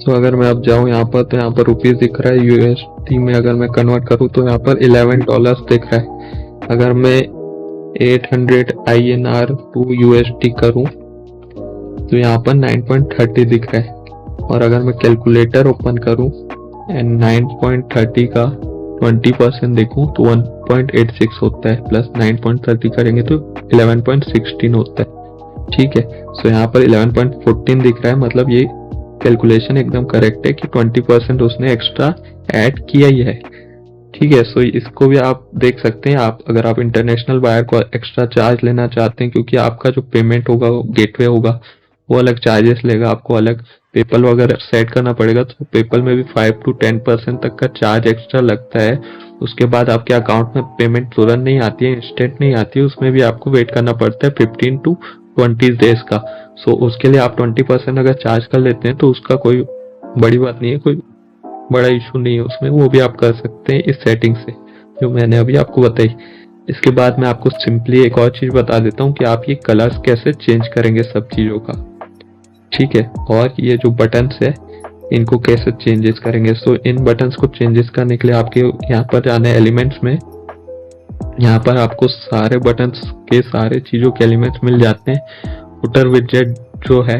तो अगर मैं अब जाऊं यहाँ पर, तो यहाँ पर रुपीज दिख रहा है। यूएसडी में अगर मैं कन्वर्ट करूं तो यहाँ पर $11 दिख रहा है। अगर मैं 800 INR टू USD करूं तो यहाँ पर 9.30 दिख रहा है। और अगर मैं कैलकुलेटर ओपन करूं एंड 9.30 का 20% देखूं तो 1.86 होता है, प्लस 9.30 करेंगे तो 11.16 होता है। ठीक है, सो यहाँ पर 11.14 दिख रहा है, मतलब ये कैलकुलेशन एकदम करेक्ट है कि 20% उसने एक्स्ट्रा ऐड किया ही है। ठीक है, सो इसको भी आप देख सकते हैं। आप अगर आप इंटरनेशनल बायर को एक्स्ट्रा चार्ज लेना चाहते हैं, क्योंकि आपका जो पेमेंट होगा, गेटवे होगा, वो अलग चार्जेस लेगा, आपको अलग पेपल वगैरह सेट करना पड़ेगा। तो पेपल में भी 5 to 10% तक का चार्ज एक्स्ट्रा लगता है। उसके बाद आपके अकाउंट में पेमेंट तुरंत नहीं आती है, इंस्टेंट नहीं आती है, उसमें भी आपको वेट करना पड़ता है 15 to 20 डेज का। सो उसके लिए आप 20% अगर चार्ज कर लेते हैं तो उसका कोई बड़ी बात नहीं है, कोई बड़ा इशू नहीं है उसमें, वो भी आप कर सकते हैं इस सेटिंग से जो मैंने अभी आपको बताई। इसके बाद मैं आपको सिंपली एक और चीज बता देता हूँ कि आप ये कलर्स कैसे चेंज करेंगे सब चीजों का। ठीक है, और ये जो बटन्स है इनको कैसे चेंजेस करेंगे। सो इन बटन्स को चेंजेस करने के लिए आपके यहाँ पर जाना है एलिमेंट्स में। यहाँ पर आपको सारे बटन्स के सारे चीजों के एलिमेंट्स मिल जाते हैं। फुटर विजेट जो है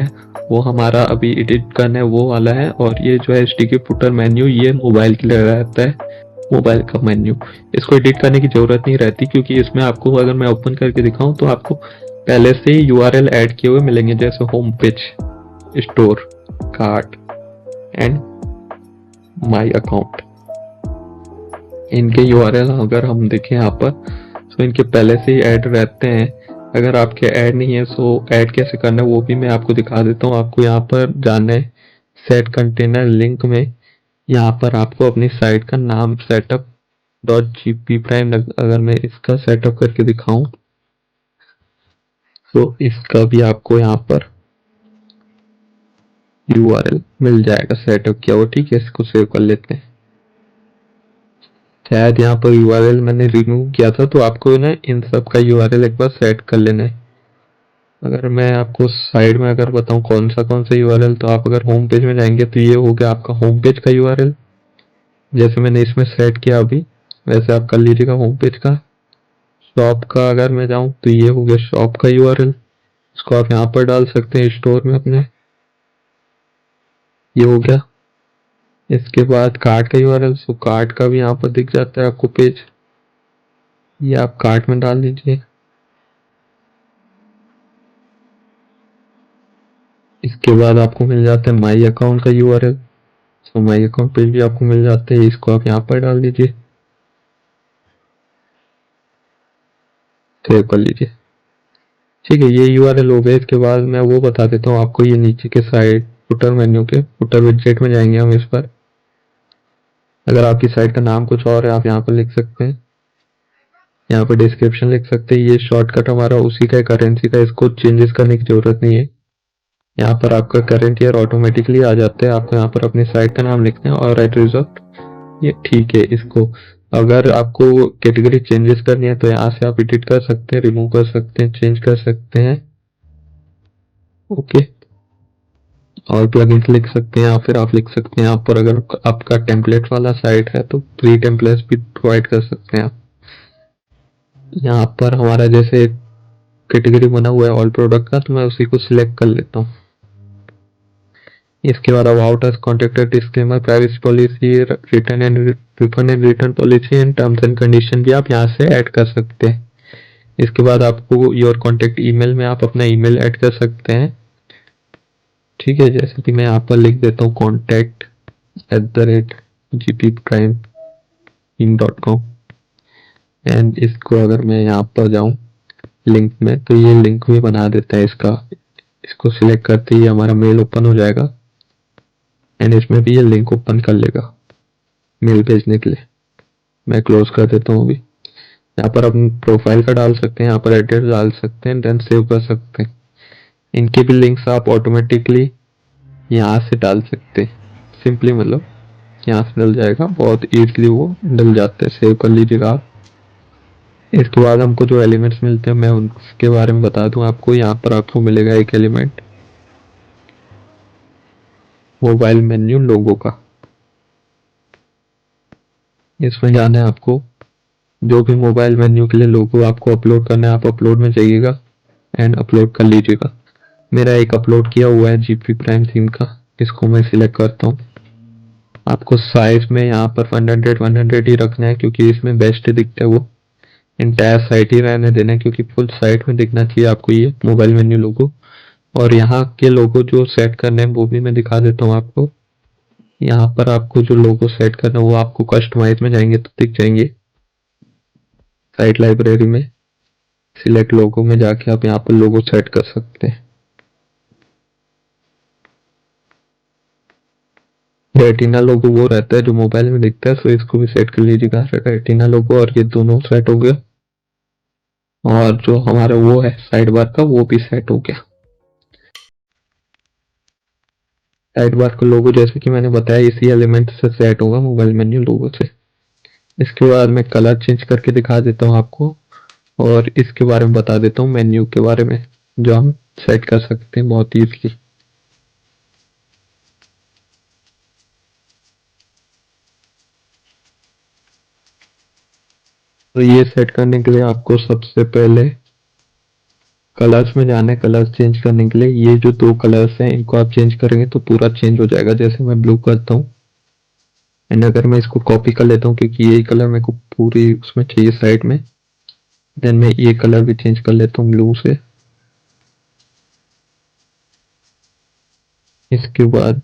वो हमारा अभी एडिट करना है, वो वाला है। और ये जो है एचटीके फुटर मेन्यू, ये मोबाइल के लिए रहता है, मोबाइल का मेन्यू। इसको एडिट करने की जरूरत नहीं रहती, क्योंकि इसमें आपको अगर मैं ओपन करके दिखाऊं तो आपको पहले से ही यूआरएल ऐड किए हुए मिलेंगे, जैसे home page, store, cart and my account. इनके यूआरएल अगर हम देखें यहाँ पर तो इनके पहले से ही ऐड रहते हैं। अगर आपके ऐड नहीं है तो ऐड कैसे करना है वो भी मैं आपको दिखा देता हूँ। आपको यहाँ पर जाना है सेट कंटेनर लिंक में। यहाँ पर आपको अपनी साइट का नाम सेटअप .gp प्राइम, अगर मैं इसका सेटअप करके दिखाऊं तो इसका भी आपको यहाँ पर यूआरएल मिल जाएगा सेटअप किया हुआ। ठीक है, इसको सेव कर लेते हैं। शायद यहाँ पर यूआरएल मैंने रिमूव किया था, तो आपको ना इन सब का यूआरएल एक बार सेट कर लेना है। अगर मैं आपको साइड में अगर बताऊं कौन सा यूआरएल, तो आप अगर होम पेज में जाएंगे तो ये हो गया आपका होम पेज का यूआरएल, जैसे मैंने इसमें सेट किया अभी वैसे आप कर लीजिएगा होम पेज का। शॉप का अगर मैं जाऊं तो ये हो गया शॉप का यूआरएल, इसको आप यहाँ पर डाल सकते हैं स्टोर में अपने, ये हो गया। इसके बाद कार्ट का यूआरएल, सो कार्ट का भी यहाँ पर दिख जाता है आपको पेज, ये आप कार्ट में डाल दीजिए। इसके बाद आपको मिल जाता है माई अकाउंट का URL, so my account page भी आपको मिल जाते हैं, इसको आप यहाँ पर डाल दीजिए, सेव कर लीजिए। ठीक है, ये यूआरएल हो गया। इसके बाद मैं वो बता देता हूँ आपको, ये नीचे के साइड फुटर मेन्यू के फुटर विडजेट में जाएंगे हम इस पर। अगर आपकी साइट का नाम कुछ और है आप यहाँ पर लिख सकते हैं, यहाँ पर डिस्क्रिप्शन लिख सकते हैं। ये शॉर्टकट हमारा उसी का करेंसी का, इसको चेंजेस करने की जरूरत नहीं है। यहाँ पर आपका करंट ईयर ऑटोमेटिकली आ जाता है, आपको यहाँ पर अपनी साइट का नाम लिखना है और राइट रिजल्ट, ये ठीक है। इसको अगर आपको कैटेगरी चेंजेस करनी है तो यहाँ से आप एडिट कर सकते हैं, रिमूव कर सकते हैं, चेंज कर सकते हैं। ओके, और प्लगइन्स लिख सकते हैं, या फिर आप लिख सकते हैं यहाँ पर अगर आपका टेम्पलेट वाला साइट है तो प्री टेम्पलेट्स भी प्रोवाइड कर सकते हैं आप। यहाँ पर हमारा जैसे कैटेगरी बना हुआ है ऑल प्रोडक्ट का, तो मैं उसी को सिलेक्ट कर लेता हूँ। इसके बाद about us, contact disclaimer, privacy policy, return and refund and return policy and terms and condition भी आप यहाँ से ऐड कर सकते हैं। इसके बाद आपको योर कॉन्टेक्ट ईमेल में आप अपना ईमेल ऐड कर सकते हैं। ठीक है, जैसे कि मैं यहाँ पर लिख देता हूँ contact@gpprime.com, एंड इसको अगर मैं यहाँ पर जाऊँ लिंक में तो ये लिंक भी बना देता है इसका, इसको सिलेक्ट करते ही हमारा मेल ओपन हो जाएगा एंड इसमें भी ये लिंक ओपन कर लेगा मेल भेजने के लिए। मैं क्लोज कर देता हूँ अभी। यहाँ पर अपनी प्रोफाइल का डाल सकते हैं, यहाँ पर एड्रेस डाल सकते हैं, देन सेव कर सकते हैं। इनके भी लिंक्स आप ऑटोमेटिकली यहाँ से डाल सकते हैं, सिंपली मतलब यहाँ से डल जाएगा, बहुत ईजिली वो डल जाता है। सेव कर लीजिएगा आप। इसके बाद हमको जो एलिमेंट्स मिलते हैं मैं उनके बारे में बता दूं आपको। यहाँ पर आपको मिलेगा एक एलिमेंट मोबाइल मेन्यू लोगो का, इसमें जाना है आपको। जो भी मोबाइल मेन्यू के लिए लोगो आपको अपलोड करना है आप अपलोड में जाइएगा एंड अपलोड कर लीजिएगा। मेरा एक अपलोड किया हुआ है जीपी प्राइम थीम का, इसको मैं सिलेक्ट करता हूँ। आपको साइज में यहाँ पर 100 ही रखना है क्योंकि इसमें बेस्ट दिखता है वो। इंटायर साइट ही रहने देना है क्योंकि फुल साइट में दिखना चाहिए आपको ये मोबाइल मेन्यू लोगो। और यहाँ के लोगो जो सेट करने हैं वो भी मैं दिखा देता हूँ आपको। यहाँ पर आपको जो लोगो सेट करना है वो आपको कस्टमाइज में जाएंगे तो दिख जाएंगे, साइट लाइब्रेरी में सिलेक्ट लोगो में जाके आप यहाँ पर लोगो सेट कर सकते हैं। रेटिना लोगो वो रहता है जो मोबाइल में दिखता है, सो इसको भी सेट कर लीजिएगा रेटिना लोगो, और ये दोनों सेट हो गया। और जो हमारा वो है साइड बार का वो भी सेट हो गया। साइड बार का लोगो जैसे कि मैंने बताया इसी एलिमेंट से सेट होगा मोबाइल मेन्यू लोगो से। इसके बाद मैं कलर चेंज करके दिखा देता हूँ आपको, और इसके बारे में बता देता हूँ मेन्यू के बारे में जो हम सेट कर सकते हैं बहुत ईजिली। तो ये सेट करने के लिए आपको सबसे पहले कलर्स में जाना है। कलर्स चेंज करने के लिए ये जो दो कलर्स हैं इनको आप चेंज करेंगे तो पूरा चेंज हो जाएगा। जैसे मैं ब्लू करता हूँ एंड अगर मैं इसको कॉपी कर लेता हूँ क्योंकि यही कलर मेरे को पूरी उसमें चाहिए साइड में, देन मैं ये कलर भी चेंज कर लेता हूँ ब्लू से। इसके बाद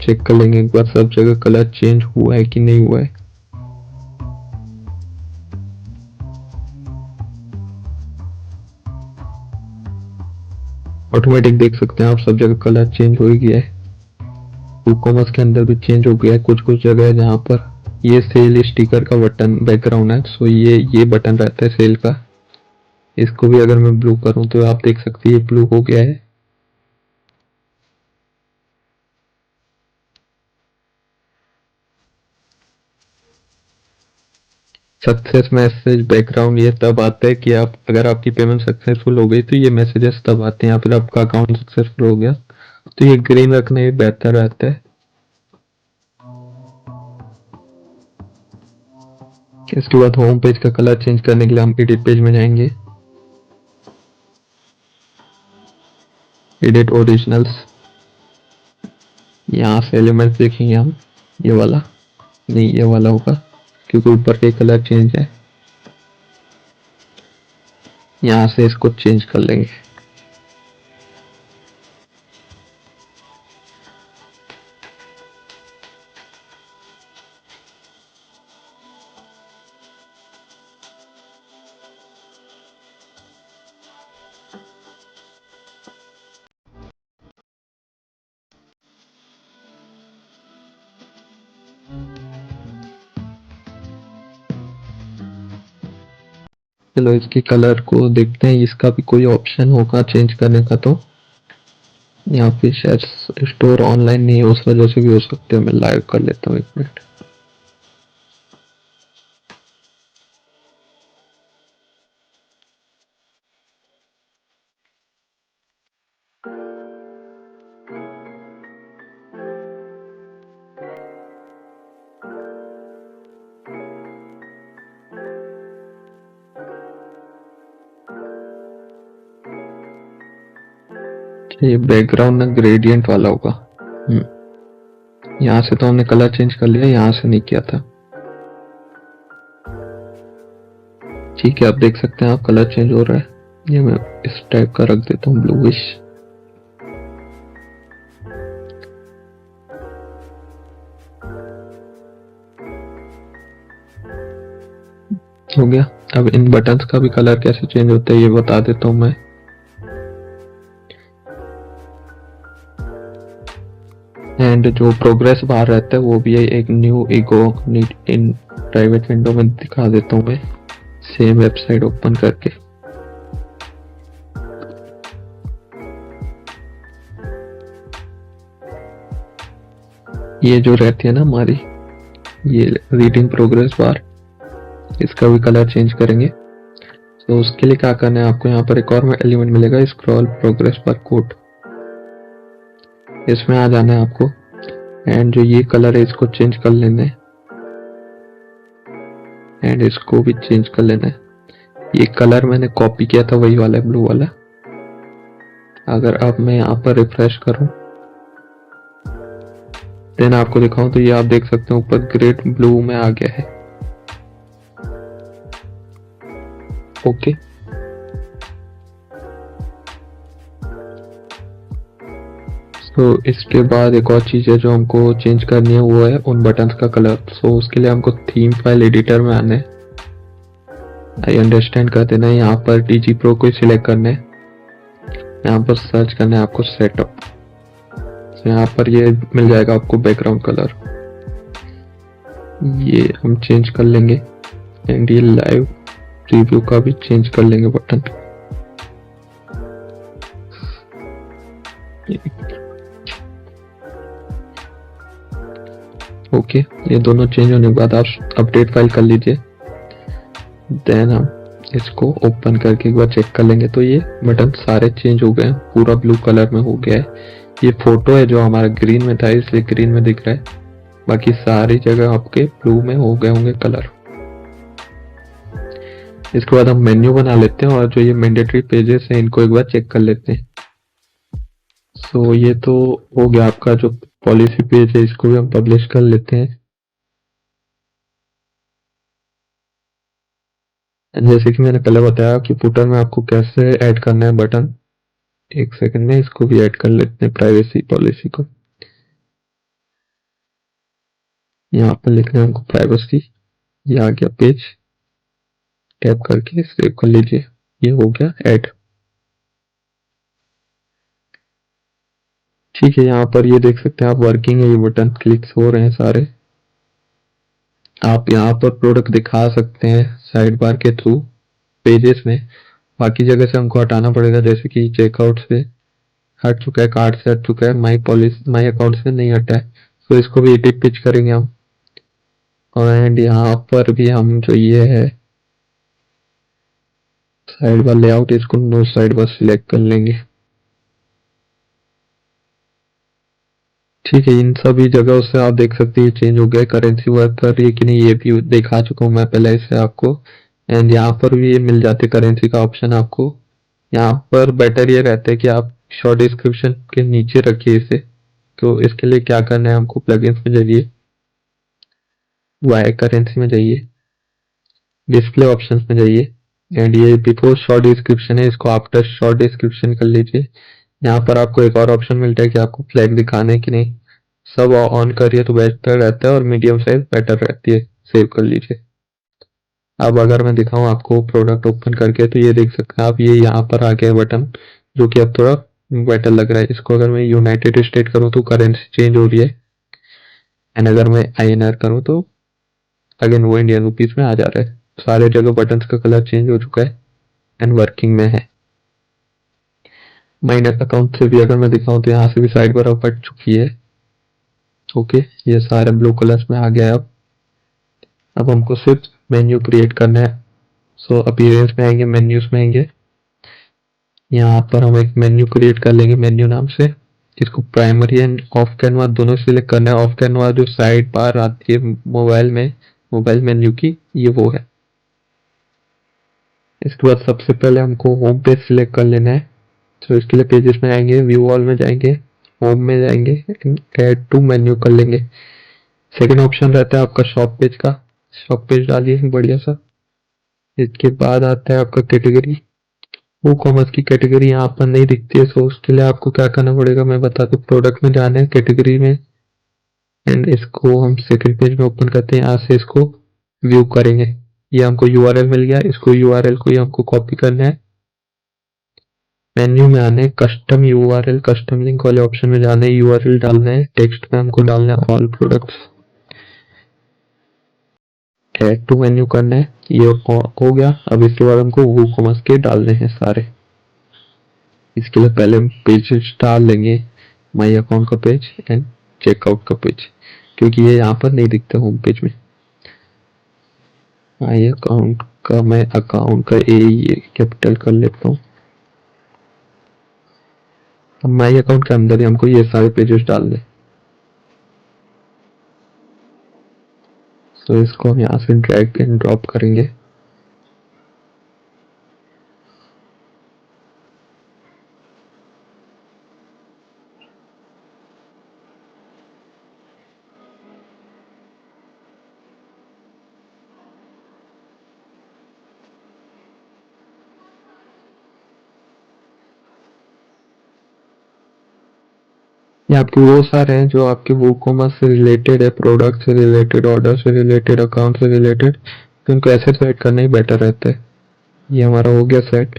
चेक कर लेंगे एक बार सब जगह कलर चेंज हुआ है कि नहीं हुआ है। ऑटोमेटिक देख सकते हैं आप सब जगह कलर चेंज हो ही गया है। कॉमर्स के अंदर भी चेंज हो गया है कुछ कुछ जगह है जहाँ पर ये सेल स्टिकर का बटन बैकग्राउंड है, सो ये बटन रहता है सेल का। इसको भी अगर मैं ब्लू करूँ तो आप देख सकते हैं ये ब्लू हो गया है। सक्सेस मैसेज बैकग्राउंड ये तब आता है कि आप अगर आपकी पेमेंट सक्सेसफुल हो गई तो ये मैसेजेस तब आते हैं, या फिर आपका अकाउंट सक्सेसफुल हो गया तो ये ग्रीन रखना ही बेहतर रहता है। इसके बाद होम पेज का कलर चेंज करने के लिए हम एडिट पेज में जाएंगे, एडिट ओरिजिनल्स, यहाँ से एलिमेंट्स देखेंगे हम, ये वाला नहीं ये वाला होगा क्योंकि ऊपर के कलर चेंज है, यहाँ से इसको चेंज कर लेंगे। चलो इसके कलर को देखते हैं, इसका भी कोई ऑप्शन होगा चेंज करने का, तो यहाँ पे शायद स्टोर ऑनलाइन नहीं है उस वजह से भी हो सकते हैं। मैं लाइव कर लेता हूँ 1 मिनट। ये बैकग्राउंड ना ग्रेडियंट वाला होगा। यहाँ से तो हमने कलर चेंज कर लिया, यहाँ से नहीं किया था। ठीक है, आप देख सकते हैं आप कलर चेंज हो रहा है। ये मैं इस टाइप का रख देता हूँ, ब्लूइश। हो गया। अब इन बटन्स का भी कलर कैसे चेंज होता है ये बता देता हूँ मैं। एंड जो प्रोग्रेस बार रहता है वो भी एक new ego in private window में दिखा देता हूँ मैं, सेम वेबसाइट ओपन करके। ये जो रहती है ना हमारी ये रीडिंग प्रोग्रेस बार, इसका भी कलर चेंज करेंगे। तो उसके लिए क्या करना है आपको, यहाँ पर एक और एलिमेंट मिलेगा, स्क्रॉल प्रोग्रेस बार कोड, इसमें आ जाना है आपको। एंड जो ये कलर है इसको चेंज कर लेना है, एंड इसको भी चेंज कर लेना है। ये कलर मैंने कॉपी किया था वही वाला है, ब्लू वाला। अगर अब मैं यहाँ पर रिफ्रेश करूं देन आपको दिखाऊं तो ये आप देख सकते हैं ऊपर ग्रेड ब्लू में आ गया है। ओके, तो इसके बाद एक और चीज है जो हमको चेंज करनी है, वो है उन बटन्स का कलर। सो उसके लिए हमको थीम फाइल एडिटर में आना है, आई अंडरस्टैंड कर देना है, यहाँ पर डीजी प्रो को सिलेक्ट करना है, यहाँ पर सर्च करना है आपको सेटअप। तो यहाँ पर ये मिल जाएगा आपको बैकग्राउंड कलर, ये हम चेंज कर लेंगे। एंड ये लाइव प्रीव्यू का भी चेंज कर लेंगे बटन। ओके, ये दोनों चेंज होने के बाद आप अपडेट फाइल कर लीजिए। देन हम इसको ओपन करके एक बार चेक कर लेंगे तो ये बटन सारे चेंज हो गए हैं, पूरा ब्लू कलर में हो गया है। ये फोटो है जो हमारा ग्रीन में था इसलिए ग्रीन में दिख रहा है, बाकी सारी जगह आपके ब्लू में हो गए होंगे कलर। इसके बाद हम मेन्यू बना लेते हैं और जो ये मैंडेटरी पेजेस हैं इनको एक बार चेक कर लेते हैं। सो ये तो हो गया आपका जो पॉलिसी पेज है, इसको भी हम पब्लिश कर लेते हैं। जैसे कि मैंने पहले बताया कि फुटर में आपको कैसे ऐड करना है बटन, एक सेकंड में इसको भी ऐड कर लेते हैं प्राइवेसी पॉलिसी को। यहाँ पर लिखना है हमको प्राइवेसी, ये आ गया पेज, टैप करके सेव कर लीजिए, ये हो गया ऐड। ठीक है, यहाँ पर ये देख सकते हैं आप वर्किंग है, ये बटन क्लिक्स हो रहे हैं सारे। आप यहाँ पर प्रोडक्ट दिखा सकते हैं साइड बार के थ्रू पेजेस में, बाकी जगह से हमको हटाना पड़ेगा, जैसे कि चेकआउट से हट चुका है, कार्ड से हट चुका है, माई अकाउंट से नहीं हटा है। तो इसको भी एडिट पेज करेंगे हम। एंड यहाँ पर भी हम जो ये है साइड बार लेआउट, इसको नो साइड बार सिलेक्ट कर लेंगे। ठीक है, इन सभी जगहों से आप देख सकते हैं चेंज हो गया, करेंसी वर्क कर रही है कि नहीं ये भी दिखा चुका हूँ मैं पहले से आपको। एंड यहाँ पर भी ये मिल जाते करेंसी का ऑप्शन आपको। यहाँ पर बेटर ये रहता है कि आप शॉर्ट डिस्क्रिप्शन के नीचे रखिए इसे। तो इसके लिए क्या करना है, हमको प्लगइन्स में जाइए, वाई करेंसी में जाइए, डिस्प्ले ऑप्शंस में जाइए, एंड ये बिफोर शॉर्ट डिस्क्रिप्शन है, इसको आफ्टर शॉर्ट डिस्क्रिप्शन कर लीजिए। यहाँ पर आपको एक और ऑप्शन मिलता है कि आपको फ्लैग दिखाना है कि नहीं। सब ऑन करिए तो बेटर रहता है, और मीडियम साइज बेटर रहती है, सेव कर लीजिए। अब अगर मैं दिखाऊं आपको प्रोडक्ट ओपन करके, तो ये देख सकते हैं आप, ये यहाँ पर आ गया बटन, जो कि अब थोड़ा बेटर लग रहा है। इसको अगर मैं यूनाइटेड स्टेट करूँ तो करेंसी चेंज हो रही है, एंड अगर मैं INR करूँ तो अगेन वो इंडियन रुपीज में आ जा रहा है। सारे जगह बटन्स का कलर चेंज हो चुका है एंड वर्किंग में है। माइनस अकाउंट से भी अगर मैं दिखाऊं तो यहाँ से भी साइड बार पट चुकी है। ओके, ये सारे ब्लू कलर्स में आ गया है। अब हमको सिर्फ मेन्यू क्रिएट करना है। सो अपीयरेंस में आएंगे, मेन्यूज में आएंगे, यहाँ पर हम एक मेन्यू क्रिएट कर लेंगे मेन्यू नाम से। इसको प्राइमरी एंड ऑफ कैनवा दोनों सिलेक्ट करना है। ऑफ कैनवा जो साइड बार आती है मोबाइल में, मोबाइल मेन्यू की, ये वो है। इसके बाद सबसे पहले हमको होम पेज सिलेक्ट कर लेना है। तो इसके लिए पेजेस में आएंगे, व्यू ऑल में जाएंगे, होम में जाएंगे, ऐड टू मेन्यू कर लेंगे। सेकंड ऑप्शन रहता है आपका शॉप पेज का, शॉप पेज डालिए बढ़िया सा। इसके बाद आता है आपका कैटेगरी। वो कॉमर्स की कैटेगरी यहाँ पर नहीं दिखती है, सो उसके लिए आपको क्या करना पड़ेगा मैं बता दूं। प्रोडक्ट में जाना है, कैटेगरी में, एंड इसको हम सेकंड पेज में ओपन करते हैं। यहाँ से इसको व्यू करेंगे। ये हमको URL मिल गया, इसको URL को ही हमको कॉपी करना है। मेन्यू में आने, कस्टम URL, कस्टम लिंक वाले ऑप्शन में जाने, URL डालना है। टेक्स्ट में हमको डालना है all products, add to menu करना है। ये हो गया। अब इसके बाद हमको WooCommerce के डालने हैं सारे। इसके लिए पहले हम पेज डाल लेंगे, माई अकाउंट का पेज एंड चेकआउट का पेज, क्योंकि ये यहाँ पर नहीं दिखता होम पेज में। माई अकाउंट का, मैं अकाउंट का ए कैपिटल कर लेता हूँ। अब माई अकाउंट के अंदर ही हमको ये सारे पेजेस डालने। तो इसको हम यहाँ से ड्रैग एंड ड्रॉप करेंगे। ये आपके वो सारे हैं जो आपके WooCommerce से रिलेटेड है, प्रोडक्ट से रिलेटेड, ऑर्डर से रिलेटेड, अकाउंट से रिलेटेड। तो इनको ऐसे सेट करना ही बेटर रहता है। ये हमारा हो गया सेट।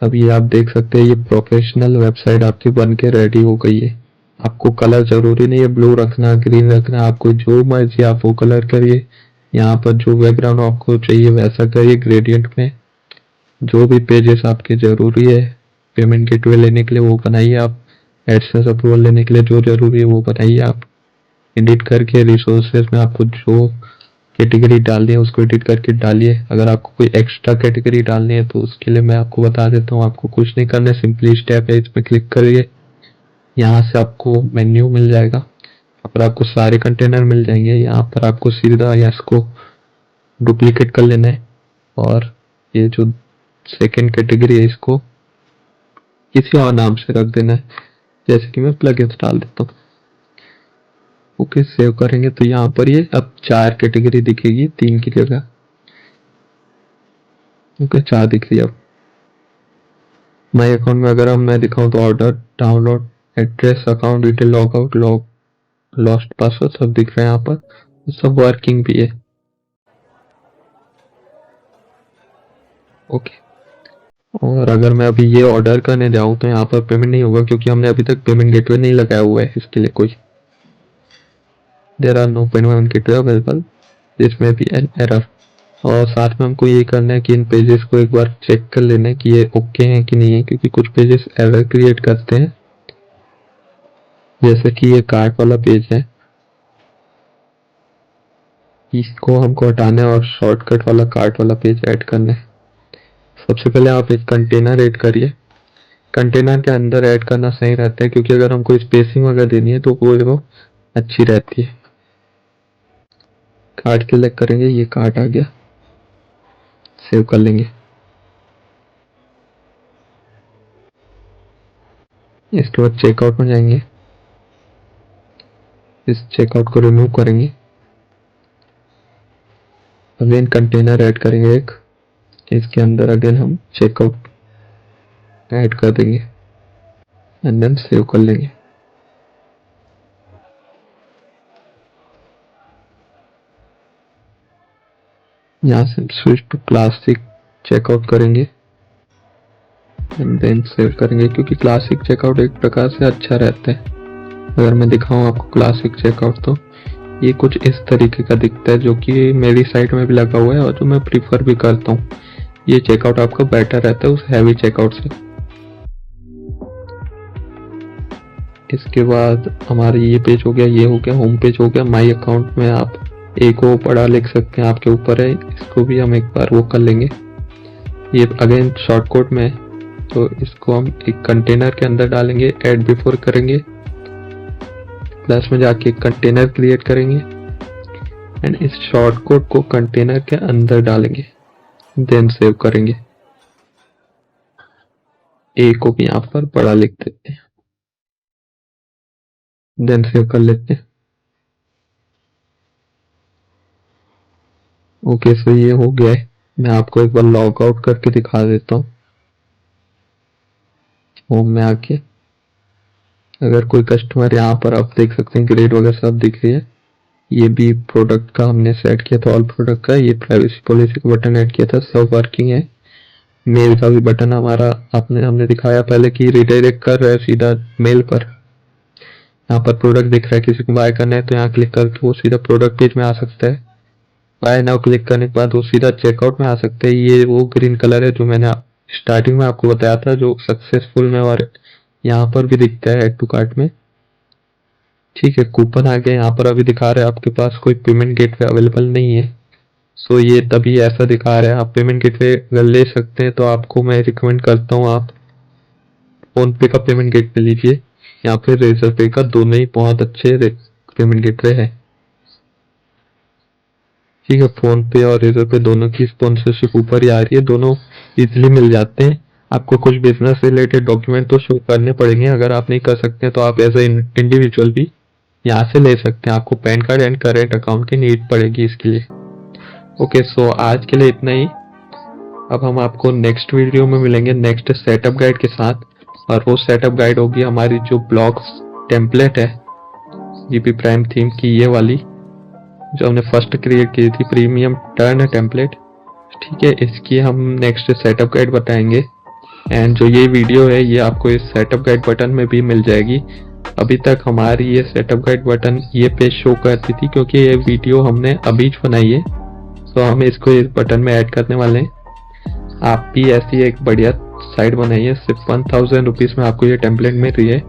अब ये आप देख सकते हैं, ये प्रोफेशनल वेबसाइट आपकी बन के रेडी हो गई है। आपको कलर जरूरी नहीं है ब्लू रखना, ग्रीन रखना, आपको जो मर्जी आप वो कलर करिए। यहाँ पर जो बैकग्राउंड आपको चाहिए वैसा करिए, ग्रेडियंट में। जो भी पेजेस आपके जरूरी है पेमेंट गेटवे लेने के लिए वो बनाइए आप, एडसेंस अप्रूवल लेने के लिए जो जरूरी है वो बनाइए आप। एडिट करके रिसोर्सेज में आपको जो कैटेगरी डालनी है उसको एडिट करके डालिए। अगर आपको कोई एक्स्ट्रा कैटेगरी डालनी है तो उसके लिए मैं आपको बता देता हूँ, आपको कुछ नहीं करना है, सिंपली स्टेप है, इसमें क्लिक करिए। यहाँ से आपको मेन्यू मिल जाएगा, यहाँ पर आपको सारे कंटेनर मिल जाएंगे। यहाँ पर आपको सीधा या इसको डुप्लीकेट कर लेना है, और ये जो सेकेंड कैटेगरी है इसको किसी और नाम से रख देना है, जैसे कि मैं प्लगइन्स डाल देता हूँ। ओके, सेव करेंगे तो यहाँ पर ये अब 4 कैटेगरी दिखेगी, 3 की जगह। ओके, 4 दिख रही है अब। माई अकाउंट में अगर हम मैं दिखाऊं तो order, download, address, account detail, log out, log, lost password सब दिख रहे हैं यहाँ पर। सब वर्किंग भी है। ओके, और अगर मैं अभी ये ऑर्डर करने जाऊं तो यहाँ पर पेमेंट नहीं होगा, क्योंकि हमने अभी तक पेमेंट गेटवे नहीं लगाया हुआ है इसके लिए कोई। There are no payment gateway available, this may be an error. और साथ में हमको ये करना है कि इन पेजेस को एक बार चेक कर लेना है कि ये ओके हैं कि नहीं है, क्योंकि कुछ पेजेस एरर क्रिएट करते हैं, जैसे कि ये कार्ट वाला पेज है। इसको हमको हटाना है और शॉर्टकट वाला कार्ट वाला पेज ऐड करना है। सबसे पहले आप एक कंटेनर ऐड करिए। कंटेनर के अंदर ऐड करना सही रहता है, क्योंकि अगर हमको स्पेसिंग वगैरह देनी है तो वो अच्छी रहती है। कार्ट सिलेक्ट करेंगे, ये कार्ट आ गया, सेव कर लेंगे। इसके बाद चेकआउट में जाएंगे, इस चेकआउट को रिमूव करेंगे, अगेन कंटेनर ऐड करेंगे एक, इसके अंदर अगेन हम चेकआउट ऐड कर देंगे एंड देन सेव कर लेंगे। यहाँ से स्विच टू क्लासिक चेकआउट करेंगे एंड देन सेव करेंगे, क्योंकि क्लासिक चेकआउट एक प्रकार से अच्छा रहता है। अगर मैं दिखाऊं आपको क्लासिक चेकआउट, तो ये कुछ इस तरीके का दिखता है, जो कि मेरी साइट में भी लगा हुआ है और जो मैं प्रीफर भी करता हूँ। ये चेकआउट आपका बेटर रहता है उस हैवी चेकआउट से। इसके बाद हमारा ये पेज हो गया, ये हो गया, होम पेज हो गया। माई अकाउंट में आप एक को पढ़ा लिख सकते हैं, आपके ऊपर है। इसको भी हम एक बार वो कर लेंगे। ये अगेन शॉर्टकट में, तो इसको हम एक कंटेनर के अंदर डालेंगे, ऐड बिफोर करेंगे, प्लस में जाके एक कंटेनर क्रिएट करेंगे एंड इस शॉर्टकट को कंटेनर के अंदर डालेंगे, देन सेव करेंगे। ए को भी यहाँ पर बड़ा लिख देते हैं, देन सेव कर लेते हैं। ओके, सो ये हो गया है। मैं आपको एक बार लॉग आउट करके दिखा देता हूँ। होम में आके अगर कोई कस्टमर, यहाँ पर आप देख सकते हैं ग्रेड वगैरह सब दिख रही है। ये भी प्रोडक्ट का हमने सेट किया था, ऑल प्रोडक्ट का। ये प्राइवेसी पॉलिसी का बटन ऐड किया था, सब वर्किंग है। मेल का भी बटन हमारा हमने दिखाया पहले कि रिडायरेक्ट कर रहा है सीधा मेल पर। यहाँ पर प्रोडक्ट दिख रहा है, किसी को बाय करना है तो यहाँ क्लिक करके वो सीधा प्रोडक्ट पेज में आ सकता है। बाय नाउ क्लिक करने के बाद वो सीधा चेकआउट में आ सकते हैं। ये वो ग्रीन कलर है जो मैंने स्टार्टिंग में आपको बताया था, जो सक्सेसफुल में, और यहाँ पर भी दिखता है ऐड टू कार्ट में। ठीक है, कूपन आ गया। यहाँ पर अभी दिखा रहा है आपके पास कोई पेमेंट गेटवे अवेलेबल नहीं है। सो ये तभी ऐसा दिखा रहा है। आप पेमेंट गेटवे अगर ले सकते हैं तो आपको मैं रिकमेंड करता हूँ आप फोन पे का पेमेंट गेटवे लीजिए या फिर रेजर पे का। दोनों ही बहुत अच्छे पेमेंट गेटवे है। ठीक है, फोन पे और रेजर पे दोनों की स्पॉन्सरशिप ऊपर ही आ रही है, दोनों इजीली मिल जाते हैं। आपको कुछ बिजनेस रिलेटेड डॉक्यूमेंट तो शो करने पड़ेंगे, अगर आप नहीं कर सकते तो आप एज ए इंडिविजुअल भी यहाँ से ले सकते हैं। आपको pan card and current account की नीड पड़ेगी इसके लिए। ओके, सो आज के लिए इतना ही। अब हम आपको नेक्स्ट वीडियो में मिलेंगे नेक्स्ट सेटअप गाइड के साथ, और वो सेटअप गाइड होगी हमारी जो ब्लॉग्स टेम्पलेट है जीपी प्राइम थीम की, ये वाली जो हमने फर्स्ट क्रिएट की थी, प्रीमियम टर्न टेम्पलेट। ठीक है, इसकी हम नेक्स्ट सेटअप गाइड बताएंगे। एंड जो ये वीडियो है ये आपको इस सेटअप गाइड बटन में भी मिल जाएगी। अभी तक हमारी ये सेटअप गाइड बटन ये पेज शो करती थी, क्योंकि ये वीडियो हमने अभी बनाई है, तो हम इसको इस बटन में ऐड करने वाले हैं। आप भी ऐसी एक बढ़िया साइट बनाइए, सिर्फ 1000 रुपीज में आपको ये टेम्पलेट मिल रही है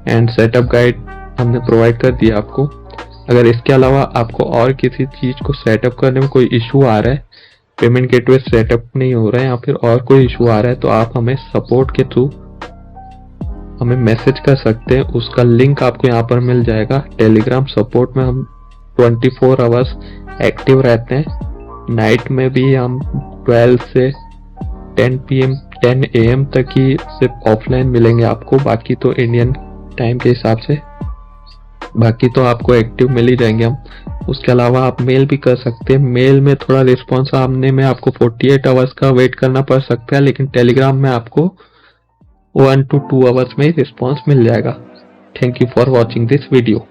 एंड सेटअप गाइड हमने प्रोवाइड कर दिया आपको। अगर इसके अलावा आपको और किसी चीज को सेटअप करने में कोई इशू आ रहा है, पेमेंट गेटवे सेटअप नहीं हो रहा है या फिर और कोई इशू आ रहा है, तो आप हमें सपोर्ट के थ्रू हमें मैसेज कर सकते हैं। उसका लिंक आपको यहाँ पर मिल जाएगा। टेलीग्राम सपोर्ट में हम 24 आवर्स एक्टिव रहते हैं। नाइट में भी हम 12 से 10 AM तक ही सिर्फ ऑफलाइन मिलेंगे आपको, बाकी तो इंडियन टाइम के हिसाब से, बाकी तो आपको एक्टिव मिल ही जाएंगे हम। उसके अलावा आप मेल भी कर सकते हैं। मेल में थोड़ा रिस्पॉन्स आने में आपको 48 आवर्स का वेट करना पड़ सकता है, लेकिन टेलीग्राम में आपको 1 to 2 आवर्स में रिस्पॉन्स मिल जाएगा। Thank you for watching this video.